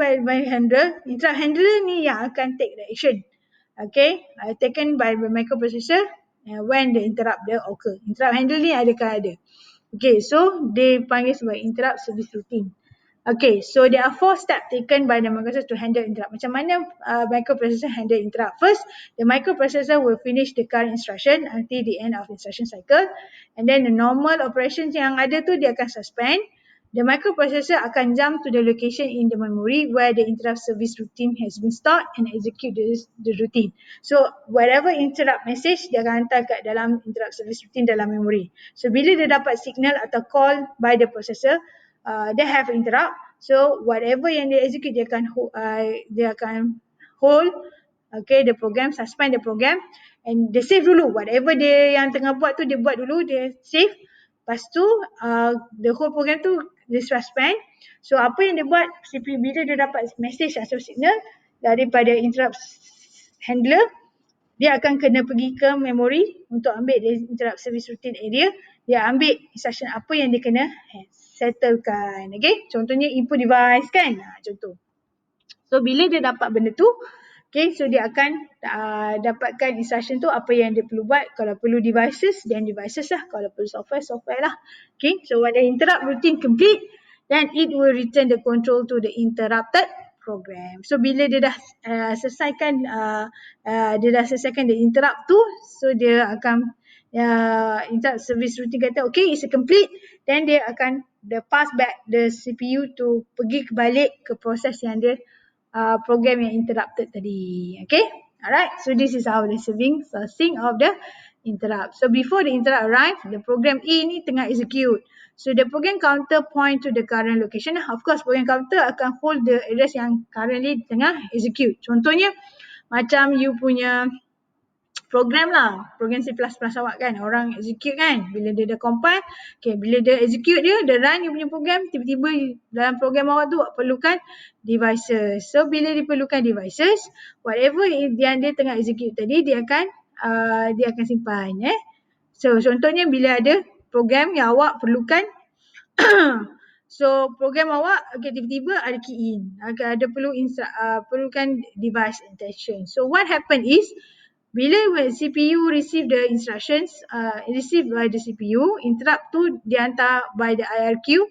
Speaker 1: handle, interrupt handler ni yang akan take the action. Okay, taken by the microprocessor when the interrupt dia occur. Interrupt handler ni ada. Okay, so dia panggil sebagai interrupt service routine. Okay, so there are 4 steps taken by the microprocessor to handle interrupt. Macam mana microprocessor handle interrupt? First, the microprocessor will finish the current instruction until the end of instruction cycle. And then the normal operations yang ada tu dia akan suspend. The microprocessor akan jump to the location in the memory where the interrupt service routine has been stored and execute the routine. So, whatever interrupt message, dia akan hantar kat dalam interrupt service routine dalam memory. So, bila dia dapat signal atau call by the processor, they have interrupt. So whatever yang dia execute, dia akan hold, okay, the program, suspend the program, and dia save dulu. Whatever dia yang tengah buat tu, dia buat dulu, dia save. Lepas tu the whole program tu dia suspend. So apa yang dia buat, CPU bila dia dapat message atau signal daripada interrupt handler, dia akan kena pergi ke memory untuk ambil interrupt service routine area. Dia ambil instruction apa yang dia kena settlekan. Okay, contohnya input device kan, contoh. So bila dia dapat benda tu, okay, so dia akan dapatkan instruction tu apa yang dia perlu buat. Kalau perlu devices, then devices lah. Kalau perlu software lah. Okay, so when the interrupt routine complete, then it will return the control to the interrupted program. So bila dia dah selesaikan the interrupt tu, so dia akan interrupt service routine kata okay, it's complete, then dia akan pass back the CPU to pergi balik ke proses yang dia program yang interrupted tadi. Okay, alright, so this is how the sourcing of the interrupt. So before the interrupt arrive, the program A ni tengah execute. So the program counter point to the current location. Of course, program counter akan hold the address yang currently tengah execute. Contohnya macam you punya program lah, program C++ awak kan, orang execute kan, bila dia dah compile, okay, bila dia execute dia run you punya program, tiba-tiba dalam program awak tu perlukan devices. So bila diperlukan devices, whatever yang dia tengah execute tadi, dia akan simpan. So contohnya bila ada program yang awak perlukan so program awak tiba-tiba ada key in, ada perlukan device attention. So what happen is bila CPU receive the instructions, received by the CPU, interrupt tu dihantar by the IRQ,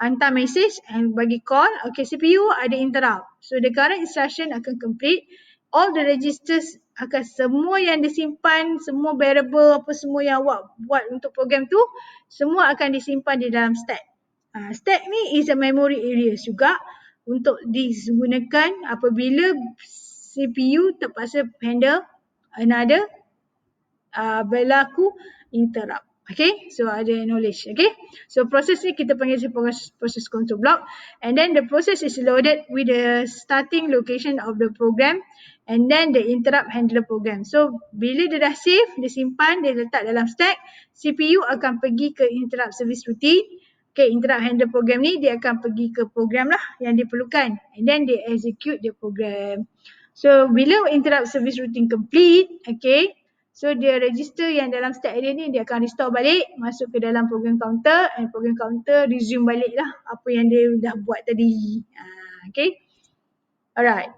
Speaker 1: hantar message and bagi call, CPU ada interrupt. So the current instruction akan complete, all the registers akan semua yang disimpan, semua variable apa semua yang awak buat untuk program tu, semua akan disimpan di dalam stack. Stack ni is a memory area juga untuk digunakan apabila CPU terpaksa handle another berlaku interrupt. Okay, so ada knowledge. Okay, so proses ni kita panggil proses control block, and then the process is loaded with the starting location of the program and then the interrupt handler program. So bila dia dah save, dia simpan, dia letak dalam stack, CPU akan pergi ke interrupt service routine. Okay, interrupt handler program ni dia akan pergi ke program lah yang diperlukan, and then dia execute the program. So bila interrupt service routine complete, okay, so dia register yang dalam stack area ni dia akan restore balik, masuk ke dalam program counter, and program counter resume balik lah apa yang dia dah buat tadi. Okay, alright.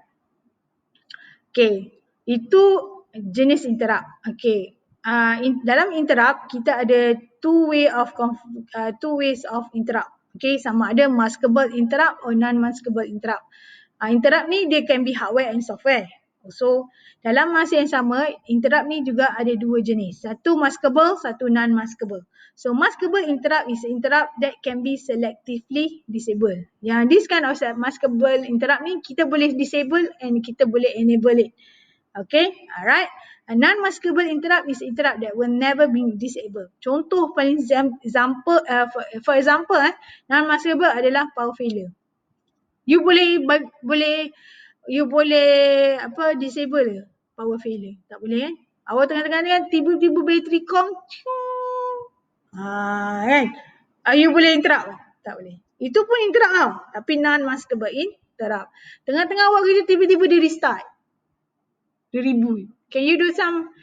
Speaker 1: Okay, itu jenis interrupt. Okay, dalam interrupt kita ada two ways of interrupt. Okay, sama ada maskable interrupt or non-maskable interrupt. Interrupt ni dia can be hardware and software. So dalam masa yang sama, interrupt ni juga ada dua jenis. Satu maskable, satu non-maskable. So maskable interrupt is interrupt that can be selectively disabled. Yang this kind of maskable interrupt ni kita boleh disable and kita boleh enable it. Okay, alright. A non-maskable interrupt is interrupt that will never be disabled. Contoh paling example, for example, non-maskable adalah power failure. You boleh disable ke power failure? Tak boleh kan? Awak tengah-tengah ni kan tiba-tiba bateri kong. Kan? You boleh interrupt? Tak boleh. Itu pun interrupt tau. Tapi non-maskable interrupt. Tengah-tengah awak kerja tiba-tiba dia restart. Dia reboot. Can you do some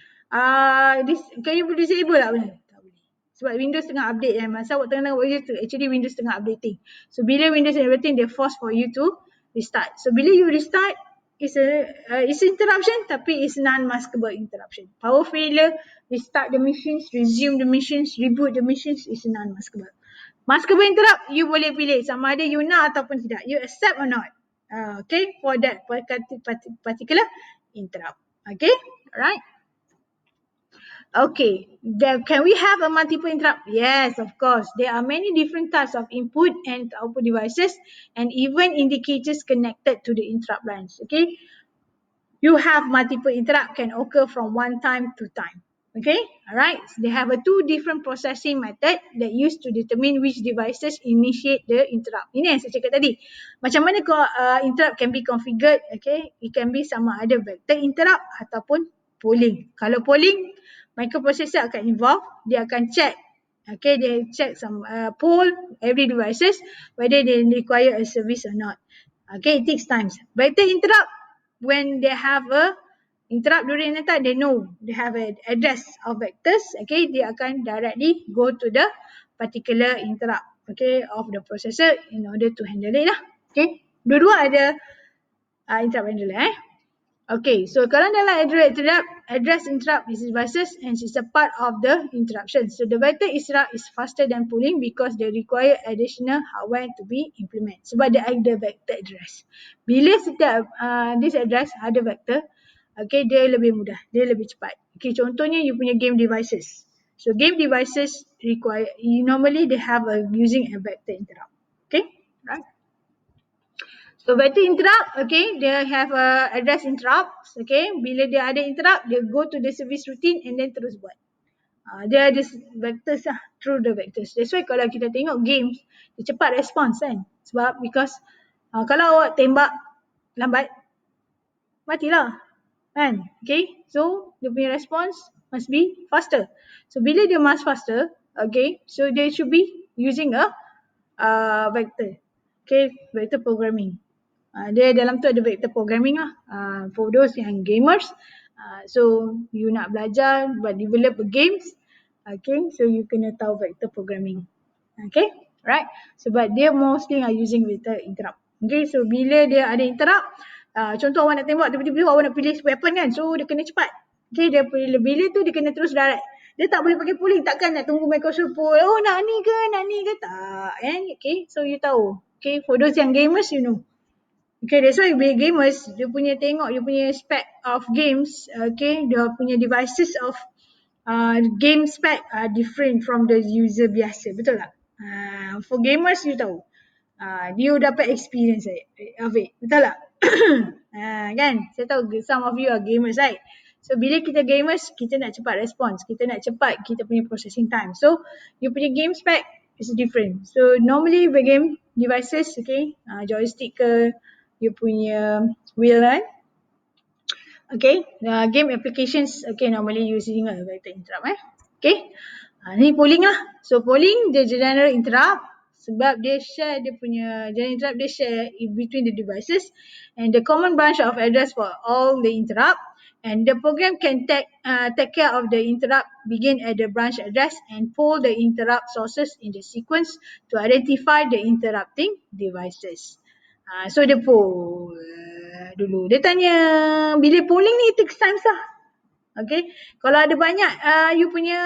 Speaker 1: can you disable tak boleh? Tak boleh. Sebab Windows tengah update kan. Masa awak tengah-tengah kerja tu, actually Windows tengah updating. So bila Windows tengah updating, they force for you to restart. So bila you restart, it's interruption tapi it's non-maskable interruption. Power failure, restart the machines, resume the machines, reboot the machines is non-maskable. Maskable interrupt, you boleh pilih sama ada you nak ataupun tidak. You accept or not. Okay, for that particular interrupt. Okay, alright. Okay, can we have a multiple interrupt? Yes, of course. There are many different types of input and output devices and even indicators connected to the interrupt lines. Okay, you have multiple interrupt can occur from one time to time. Okay, alright. So they have two different processing method that used to determine which devices initiate the interrupt. Ini yang saya cakap tadi. Macam mana interrupt can be configured? Okay, it can be sama ada vector interrupt ataupun polling. Kalau polling, microprocessor akan involve, dia akan check. Okay, they check some poll every devices whether they require a service or not. Okay, it takes time. Vector interrupt, when they have a interrupt during the time, they know they have an address of vectors. Okay, they akan directly go to the particular interrupt, okay, of the processor in order to handle it lah. Okay, dua-dua ada interrupt handler. Okay, so kalau dalam address interrupt is devices and it's a part of the interruption. So the vector interrupt is faster than polling because they require additional hardware to be implemented. Sebab dia ada vector address. Bila setiap this address ada vector, okay, dia lebih mudah, dia lebih cepat. Okay, contohnya you punya game devices. So game devices normally they have using a vector interrupt. Okay, right? So vector interrupt, okay, they have address interrupts, okay. Bila dia ada interrupt, dia go to the service routine and then terus buat. Dia ada vectors lah, through the vectors. That's why kalau kita tengok games, dia cepat response kan. Sebab because kalau awak tembak lambat, matilah. Kan? Okay, so dia punya response must be faster. So bila dia must faster, okay, so they should be using a vector. Okay, vector programming. Dia dalam tu ada vector programming lah. For those yang gamers, so you nak belajar buat develop a games, okay, so you kena tahu vector programming. Okay, right? Sebab dia mostly are using vector interrupt. Okay, so bila dia ada interrupt, contoh awak nak tembak tiba-tiba awak nak pilih weapon kan, so dia kena cepat. Okay, dia bila tu dia kena terus direct. Dia tak boleh pakai pooling, takkan nak tunggu Microsoft Pool. Oh nak ni ke tak kan. Okay, so you tahu. Okay, for those yang gamers you know. Okay, that's why big gamers, dia punya tengok, dia punya spec of games, okay, dia punya devices of game spec are different from the user biasa, betul tak? For gamers, you tahu. You dapat experience of it, betul tak? Kan? Saya tahu some of you are gamers, right? So, bila kita gamers, kita nak cepat response. Kita nak cepat kita punya processing time. So, you punya game spec is different. So, normally the game devices, okay, joystick ke, you punya wheel kan, okay, game applications, okay, normally using a vector interrupt okay. Ni polling lah. So polling dia general interrupt sebab dia share dia punya general interrupt, dia share in between the devices and the common branch of address for all the interrupt, and the program can take care of the interrupt begin at the branch address and pull the interrupt sources in the sequence to identify the interrupting devices. So dia poll dulu. Dia tanya bila polling ni takes time lah. Okay. Kalau ada banyak you punya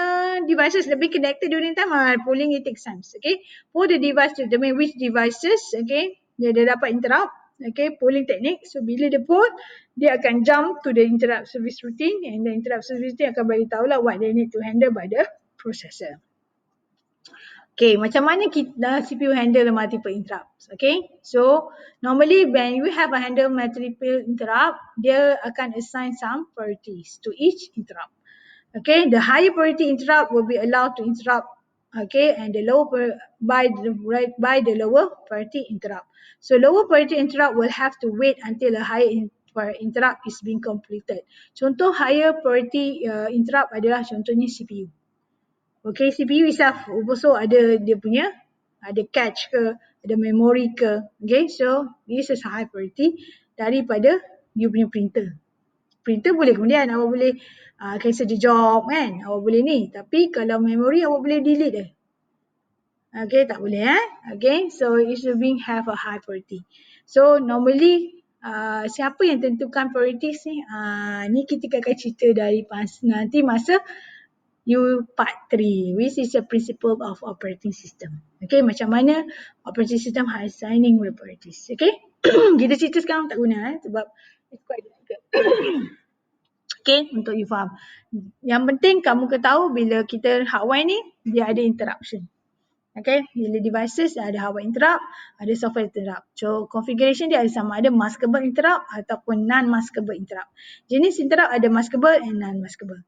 Speaker 1: devices lebih connected during time, polling it takes time. Okay. For the device to determine which devices, okay, dia dapat interrupt. Okay, polling technique. So bila dia poll, dia akan jump to the interrupt service routine and the interrupt service routine akan bagi tahu lah what they need to handle by the processor. Okay, macam mana kita CPU handle the multiple interrupts? Okay, so normally when you have a handle multiple interrupt, dia akan assign some priorities to each interrupt. Okay, the higher priority interrupt will be allowed to interrupt. Okay, and the lower by the lower priority interrupt. So lower priority interrupt will have to wait until a higher interrupt is being completed. Contoh higher priority interrupt adalah contohnya CPU. Okay, CPU itself also ada dia punya, ada cache ke, ada memory ke. Okay, so this is high priority daripada you punya printer. Printer boleh kemudian awak boleh cancel the job kan, awak boleh ni. Tapi kalau memory awak boleh delete Okay, tak boleh Okay, so it should be have a high priority. So normally siapa yang tentukan priorities ni? Ni kita akan cerita dari nanti masa part 3, which is the principle of operating system. Okay, macam mana operating system assigning priorities. Okay, kita cerita sekarang tak guna sebab it's quite difficult. Okay, untuk you faham. Yang penting kamu ketahui bila kita hardware ni, dia ada interruption. Okay, bila devices ada hardware interrupt, ada software interrupt. So configuration dia ada sama ada maskable interrupt ataupun non-maskable interrupt. Jenis interrupt ada maskable and non-maskable.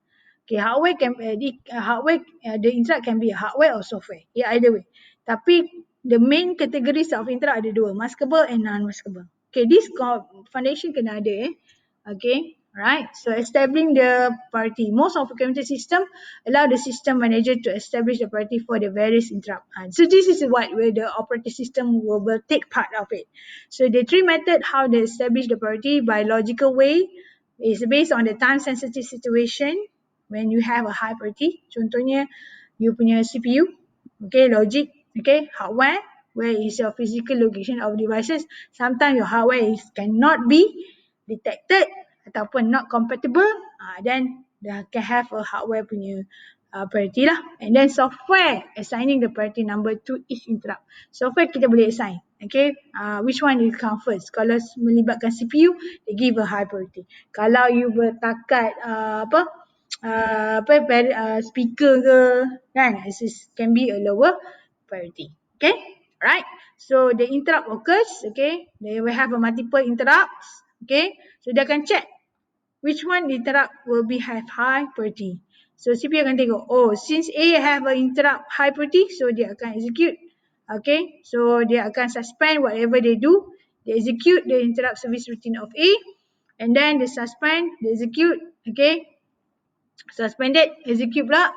Speaker 1: Okay, hardware can the interrupt can be hardware or software. Yeah, either way. Tapi the main categories of interrupt ada dua, maskable and non-maskable. Okay, this foundation kena ada Okay, right. So establishing the priority. Most of the computer system allow the system manager to establish the priority for the various interrupt. So this is where the operating system will take part of it. So the three method how they establish the priority by logical way is based on the time sensitive situation. When you have a high priority, contohnya you punya CPU, okay, logic, okay, hardware, where is your physical location of devices. Sometimes your hardware cannot be detected ataupun not compatible, then they can have a hardware punya priority lah. And then software assigning the priority number to each interrupt. Software kita boleh assign, okay, which one will come first. Kalau melibatkan CPU, they give a high priority. Kalau you bertakat speaker ke kan, it can be a lower priority. Okay, right. So the interrupt occurs, okay, they will have a multiple interrupts, okay. So dia akan check which one interrupt will be have high priority. So CPU akan tengok, oh since A have a interrupt high priority, so dia akan execute. Okay, so dia akan suspend whatever they do. They execute the interrupt service routine of A. and then they suspend, they execute, okay, suspended, execute pula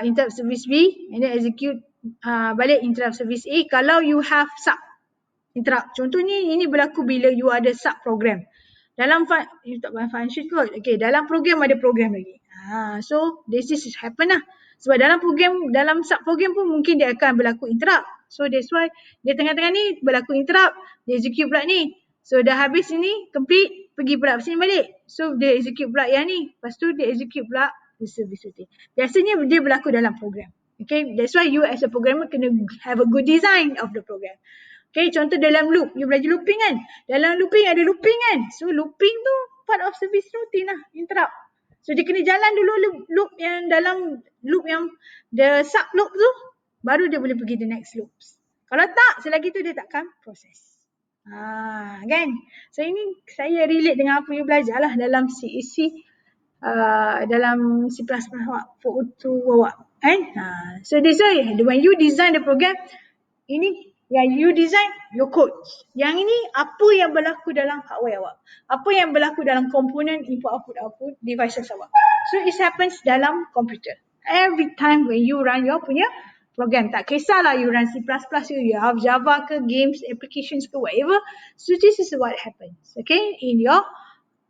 Speaker 1: interrupt service B, and then execute balik interrupt service A kalau you have sub interrupt. Contohnya ini berlaku bila you ada sub program. Dalam you tak faham function kot. Okay, dalam program ada program lagi. So this is happen lah. Sebab dalam program, dalam sub program pun mungkin dia akan berlaku interrupt. So that's why dia tengah-tengah ni berlaku interrupt, dia execute pula ni. So dah habis ini, complete, pergi pula sini balik. So dia execute pula yang ni. Lepas tu dia execute pula the service routine. Biasanya dia berlaku dalam program. Okay, that's why you as a programmer kena have a good design of the program. Okay, contoh dalam loop, you belajar looping kan. Dalam looping ada looping kan. So looping tu part of service routine lah, interrupt. So dia kena jalan dulu loop yang dalam loop yang the sub loop tu, baru dia boleh pergi the next loops. Kalau tak, selagi tu dia takkan proses. Kan. So ini saya relate dengan apa you belajar lah dalam CSC, dalam C++ awak, 402 awak. Kan. So this why when you design the program, ini yang you design, your code. Yang ini apa yang berlaku dalam hardware awak. Apa yang berlaku dalam komponen input output devices awak. So it happens dalam komputer. Every time when you run your punya program. Tak kisahlah you run C++ ke, you have Java ke, games, applications ke, whatever. So this is what happens. Okay, in your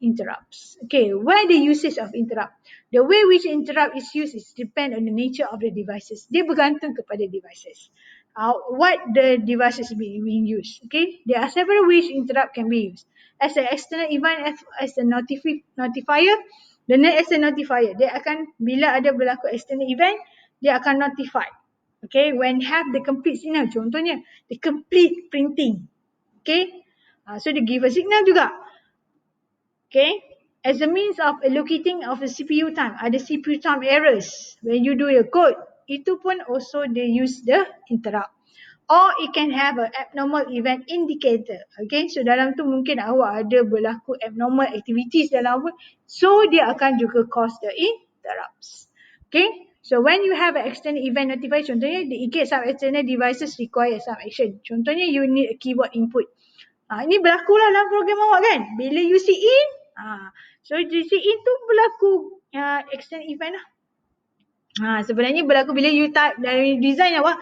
Speaker 1: interrupts. Okay, why the usage of interrupt? The way which interrupt is used is depend on the nature of the devices. Dia bergantung kepada devices. What the devices being used. Okay, there are several ways interrupt can be used. As an external event, as a notifier, the next as a notifier. Dia akan, bila ada berlaku external event, dia akan notify. Okay, when have the complete signal. Contohnya, the complete printing. Okay, so dia give a signal juga. Okay, as a means of allocating of the CPU time, ada CPU time errors when you do your code, itu pun also they use the interrupt. Or it can have an abnormal event indicator. Okay, so dalam tu mungkin awak ada berlaku abnormal activities dalam apa, so dia akan juga cause the interrupts. Okay, so when you have an external event notification, contohnya in case some external devices require some action. Contohnya you need a keyboard input. Ini berlaku lah dalam program awak kan. Bila you see in, so you see in tu berlaku external event lah. Sebenarnya berlaku bila you type dari design awak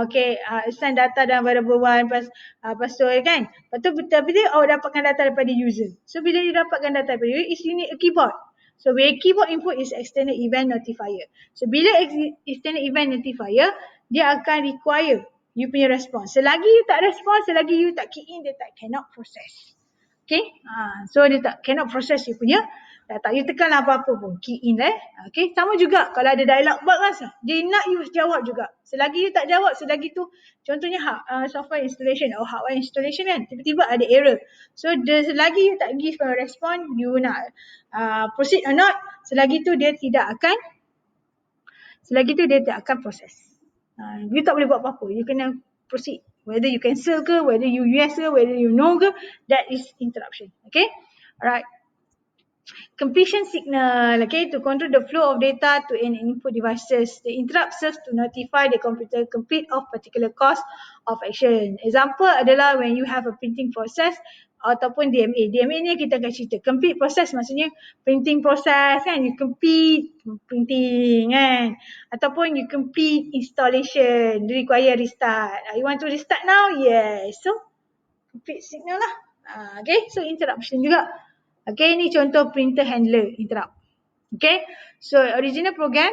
Speaker 1: okay, assign data dalam variable 1 lepas tu kan. Lepas tu tapi awak dapatkan data daripada user. So bila you dapatkan data daripada user, is you need a keyboard. So where keyboard input is external event notifier. So bila external event notifier, dia akan require you punya response. Selagi you tak respond, selagi you tak key in, dia tak cannot process. Okay, so dia tak cannot process you punya data. You tekan apa-apa pun, key in Okay, sama juga kalau ada dialog box lah, dia nak you jawab juga. Selagi you tak jawab, selagi tu contohnya software installation atau hardware installation kan, tiba-tiba ada error. So selagi you tak give a response, you nak proceed or not, selagi tu dia tidak akan proses. You tak boleh buat apa-apa, you kena proceed. Whether you cancel ke, whether you yes ke, whether you no ke, that is interruption. Okay, alright. Completion signal, okay, to control the flow of data to an input devices. The interrupt serves to notify the computer complete of particular course of action. Example adalah when you have a printing process ataupun DMA. DMA ni kita akan cerita. Complete process maksudnya printing process kan, you complete printing kan. Ataupun you complete installation, require restart. You want to restart now? Yes. So, complete signal lah. Okay, so interruption juga. Okay, ni contoh printer handler interrupt. Okay, so original program,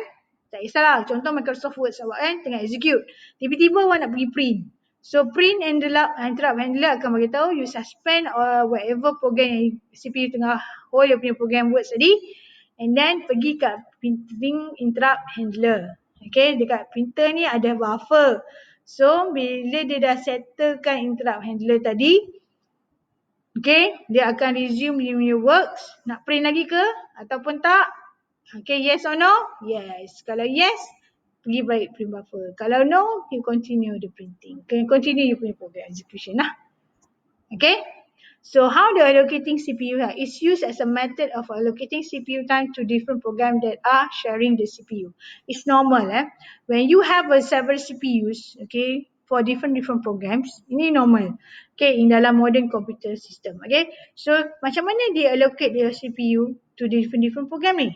Speaker 1: tak kisahlah. Contoh Microsoft Word awak kan, tengah execute. Tiba-tiba awak nak pergi print. So print interrupt handler akan beritahu you suspend or whatever program yang CPU tengah hold your punya program Word tadi, and then pergi kat printing interrupt handler. Okay, dekat printer ni ada buffer. So bila dia dah settlekan interrupt handler tadi, okay, dia akan resume dia punya works. Nak print lagi ke ataupun tak? Okay, yes or no? Yes. Kalau yes, pergi balik print buffer. Kalau no, you continue the printing. Continue you punya program execution lah. Okay. So how the allocating CPU time? It's used as a method of allocating CPU time to different programs that are sharing the CPU. It's normal. When you have several CPUs, okay, for different programs. Ini normal. Okay, in dalam modern computer system. Okay, so macam mana dia allocate their CPU to different program ni?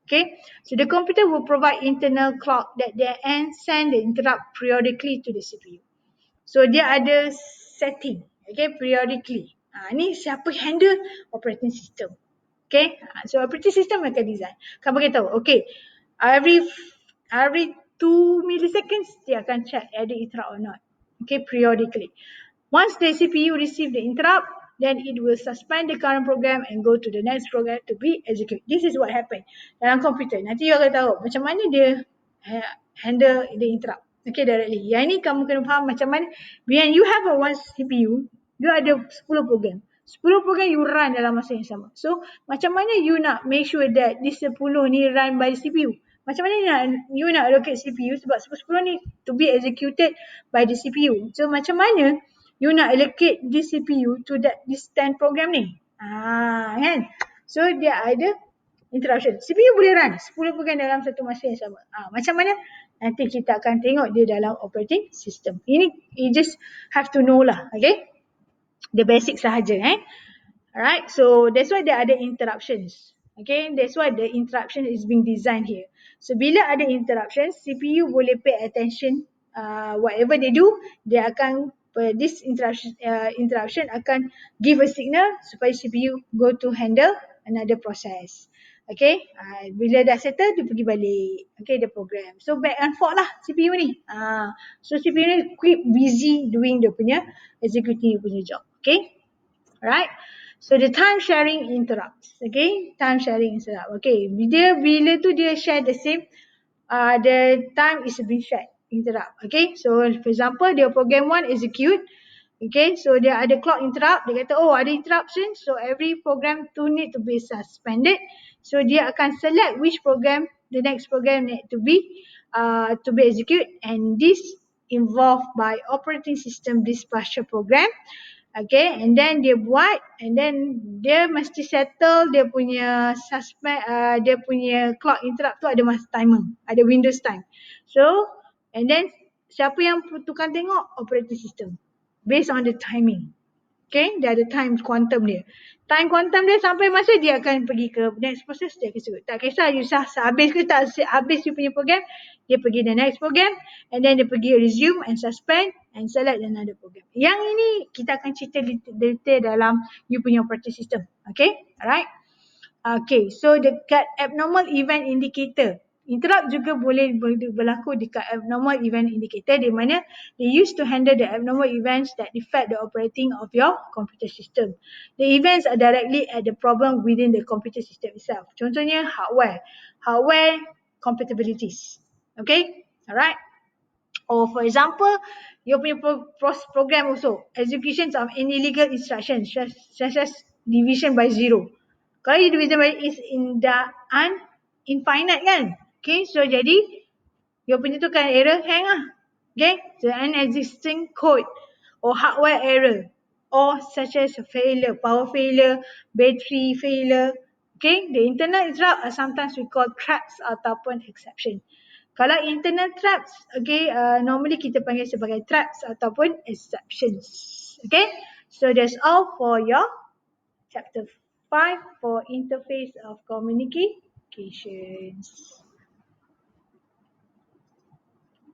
Speaker 1: Okay, so the computer will provide internal clock that they and send the interrupt periodically to the CPU. So dia ada setting, okay, periodically. Ni siapa handle? Operating system. Okay, so operating system akan design. Kamu beritahu, okay, every 2 milliseconds dia akan check ada interrupt or not. Okay, periodically. Once the CPU receive the interrupt, then it will suspend the current program and go to the next program to be executed. This is what happen dalam komputer. Nanti you akan tahu macam mana dia handle the interrupt. Okay, directly. Yang ni kamu kena faham macam mana. When you have a one CPU, you ada 10 program. 10 program you run dalam masa yang sama. So, macam mana you nak make sure that this 10 ni run by the CPU? Macam mana you nak allocate CPU sebab 10 ni to be executed by the CPU. So, macam mana you nak allocate this CPU to this 10 program ni? Kan? So, dia ada interruption. CPU boleh run 10 program dalam satu masa yang sama. Macam mana? Nanti kita akan tengok dia dalam operating system. Ini you just have to know lah. Okay? The basic sahaja. Alright, so that's why there ada interruptions. Okay, that's why the interruption is being designed here. So bila ada interruptions, CPU boleh pay attention whatever they do, dia akan this interruption akan give a signal supaya CPU go to handle another process. Okay, bila dah settle dia pergi balik. Okay, dia program. So back and forth lah CPU ni. So CPU ni keep busy doing dia punya executing dia punya job. Okay, alright. So the time sharing interrupts. Okay, time sharing interrupt. Okay, bila tu dia share the same, the time is being shared interrupt. Okay, so for example dia program 1 execute. Okay, so dia ada clock interrupt. Dia kata, oh ada interruption. So every program 2 need to be suspended. So dia akan select which program, the next program need to be execute. And this involved by operating system dispatcher program. Okay, and then dia buat, and then dia mesti settle dia punya dia punya clock interrupt tu ada masa timer, ada Windows time. So, and then siapa yang tukang tengok? Operating system. Based on the timing. Okay, dia ada time quantum dia. Time quantum dia sampai masa dia akan pergi ke next process, dia akan sebut. Tak kisah you habis ke tak habis you punya program, dia pergi the next program, and then dia pergi resume and suspend and select another program. Yang ini kita akan cerita detail dalam you punya operating system. Okay, alright. Okay, so dekat abnormal event indicator, interrupt juga boleh berlaku dekat abnormal event indicator di mana they used to handle the abnormal events that affect the operating of your computer system. The events are directly at the problem within the computer system itself. Contohnya hardware compatibilities. Okay, alright. Or for example, you punya program also executions of any illegal instructions such as division by zero. Kalau division by is in the infinite kan. Okay, so jadi you punya tu kan error hang lah. Okay, so an existing code or hardware error or such as failure, power failure, battery failure. Okay, the internal interrupt are sometimes we call traps ataupun exception. Kalau internal traps, okay, normally kita panggil sebagai traps ataupun exceptions. Okay, so that's all for your chapter 5 for interface of communications.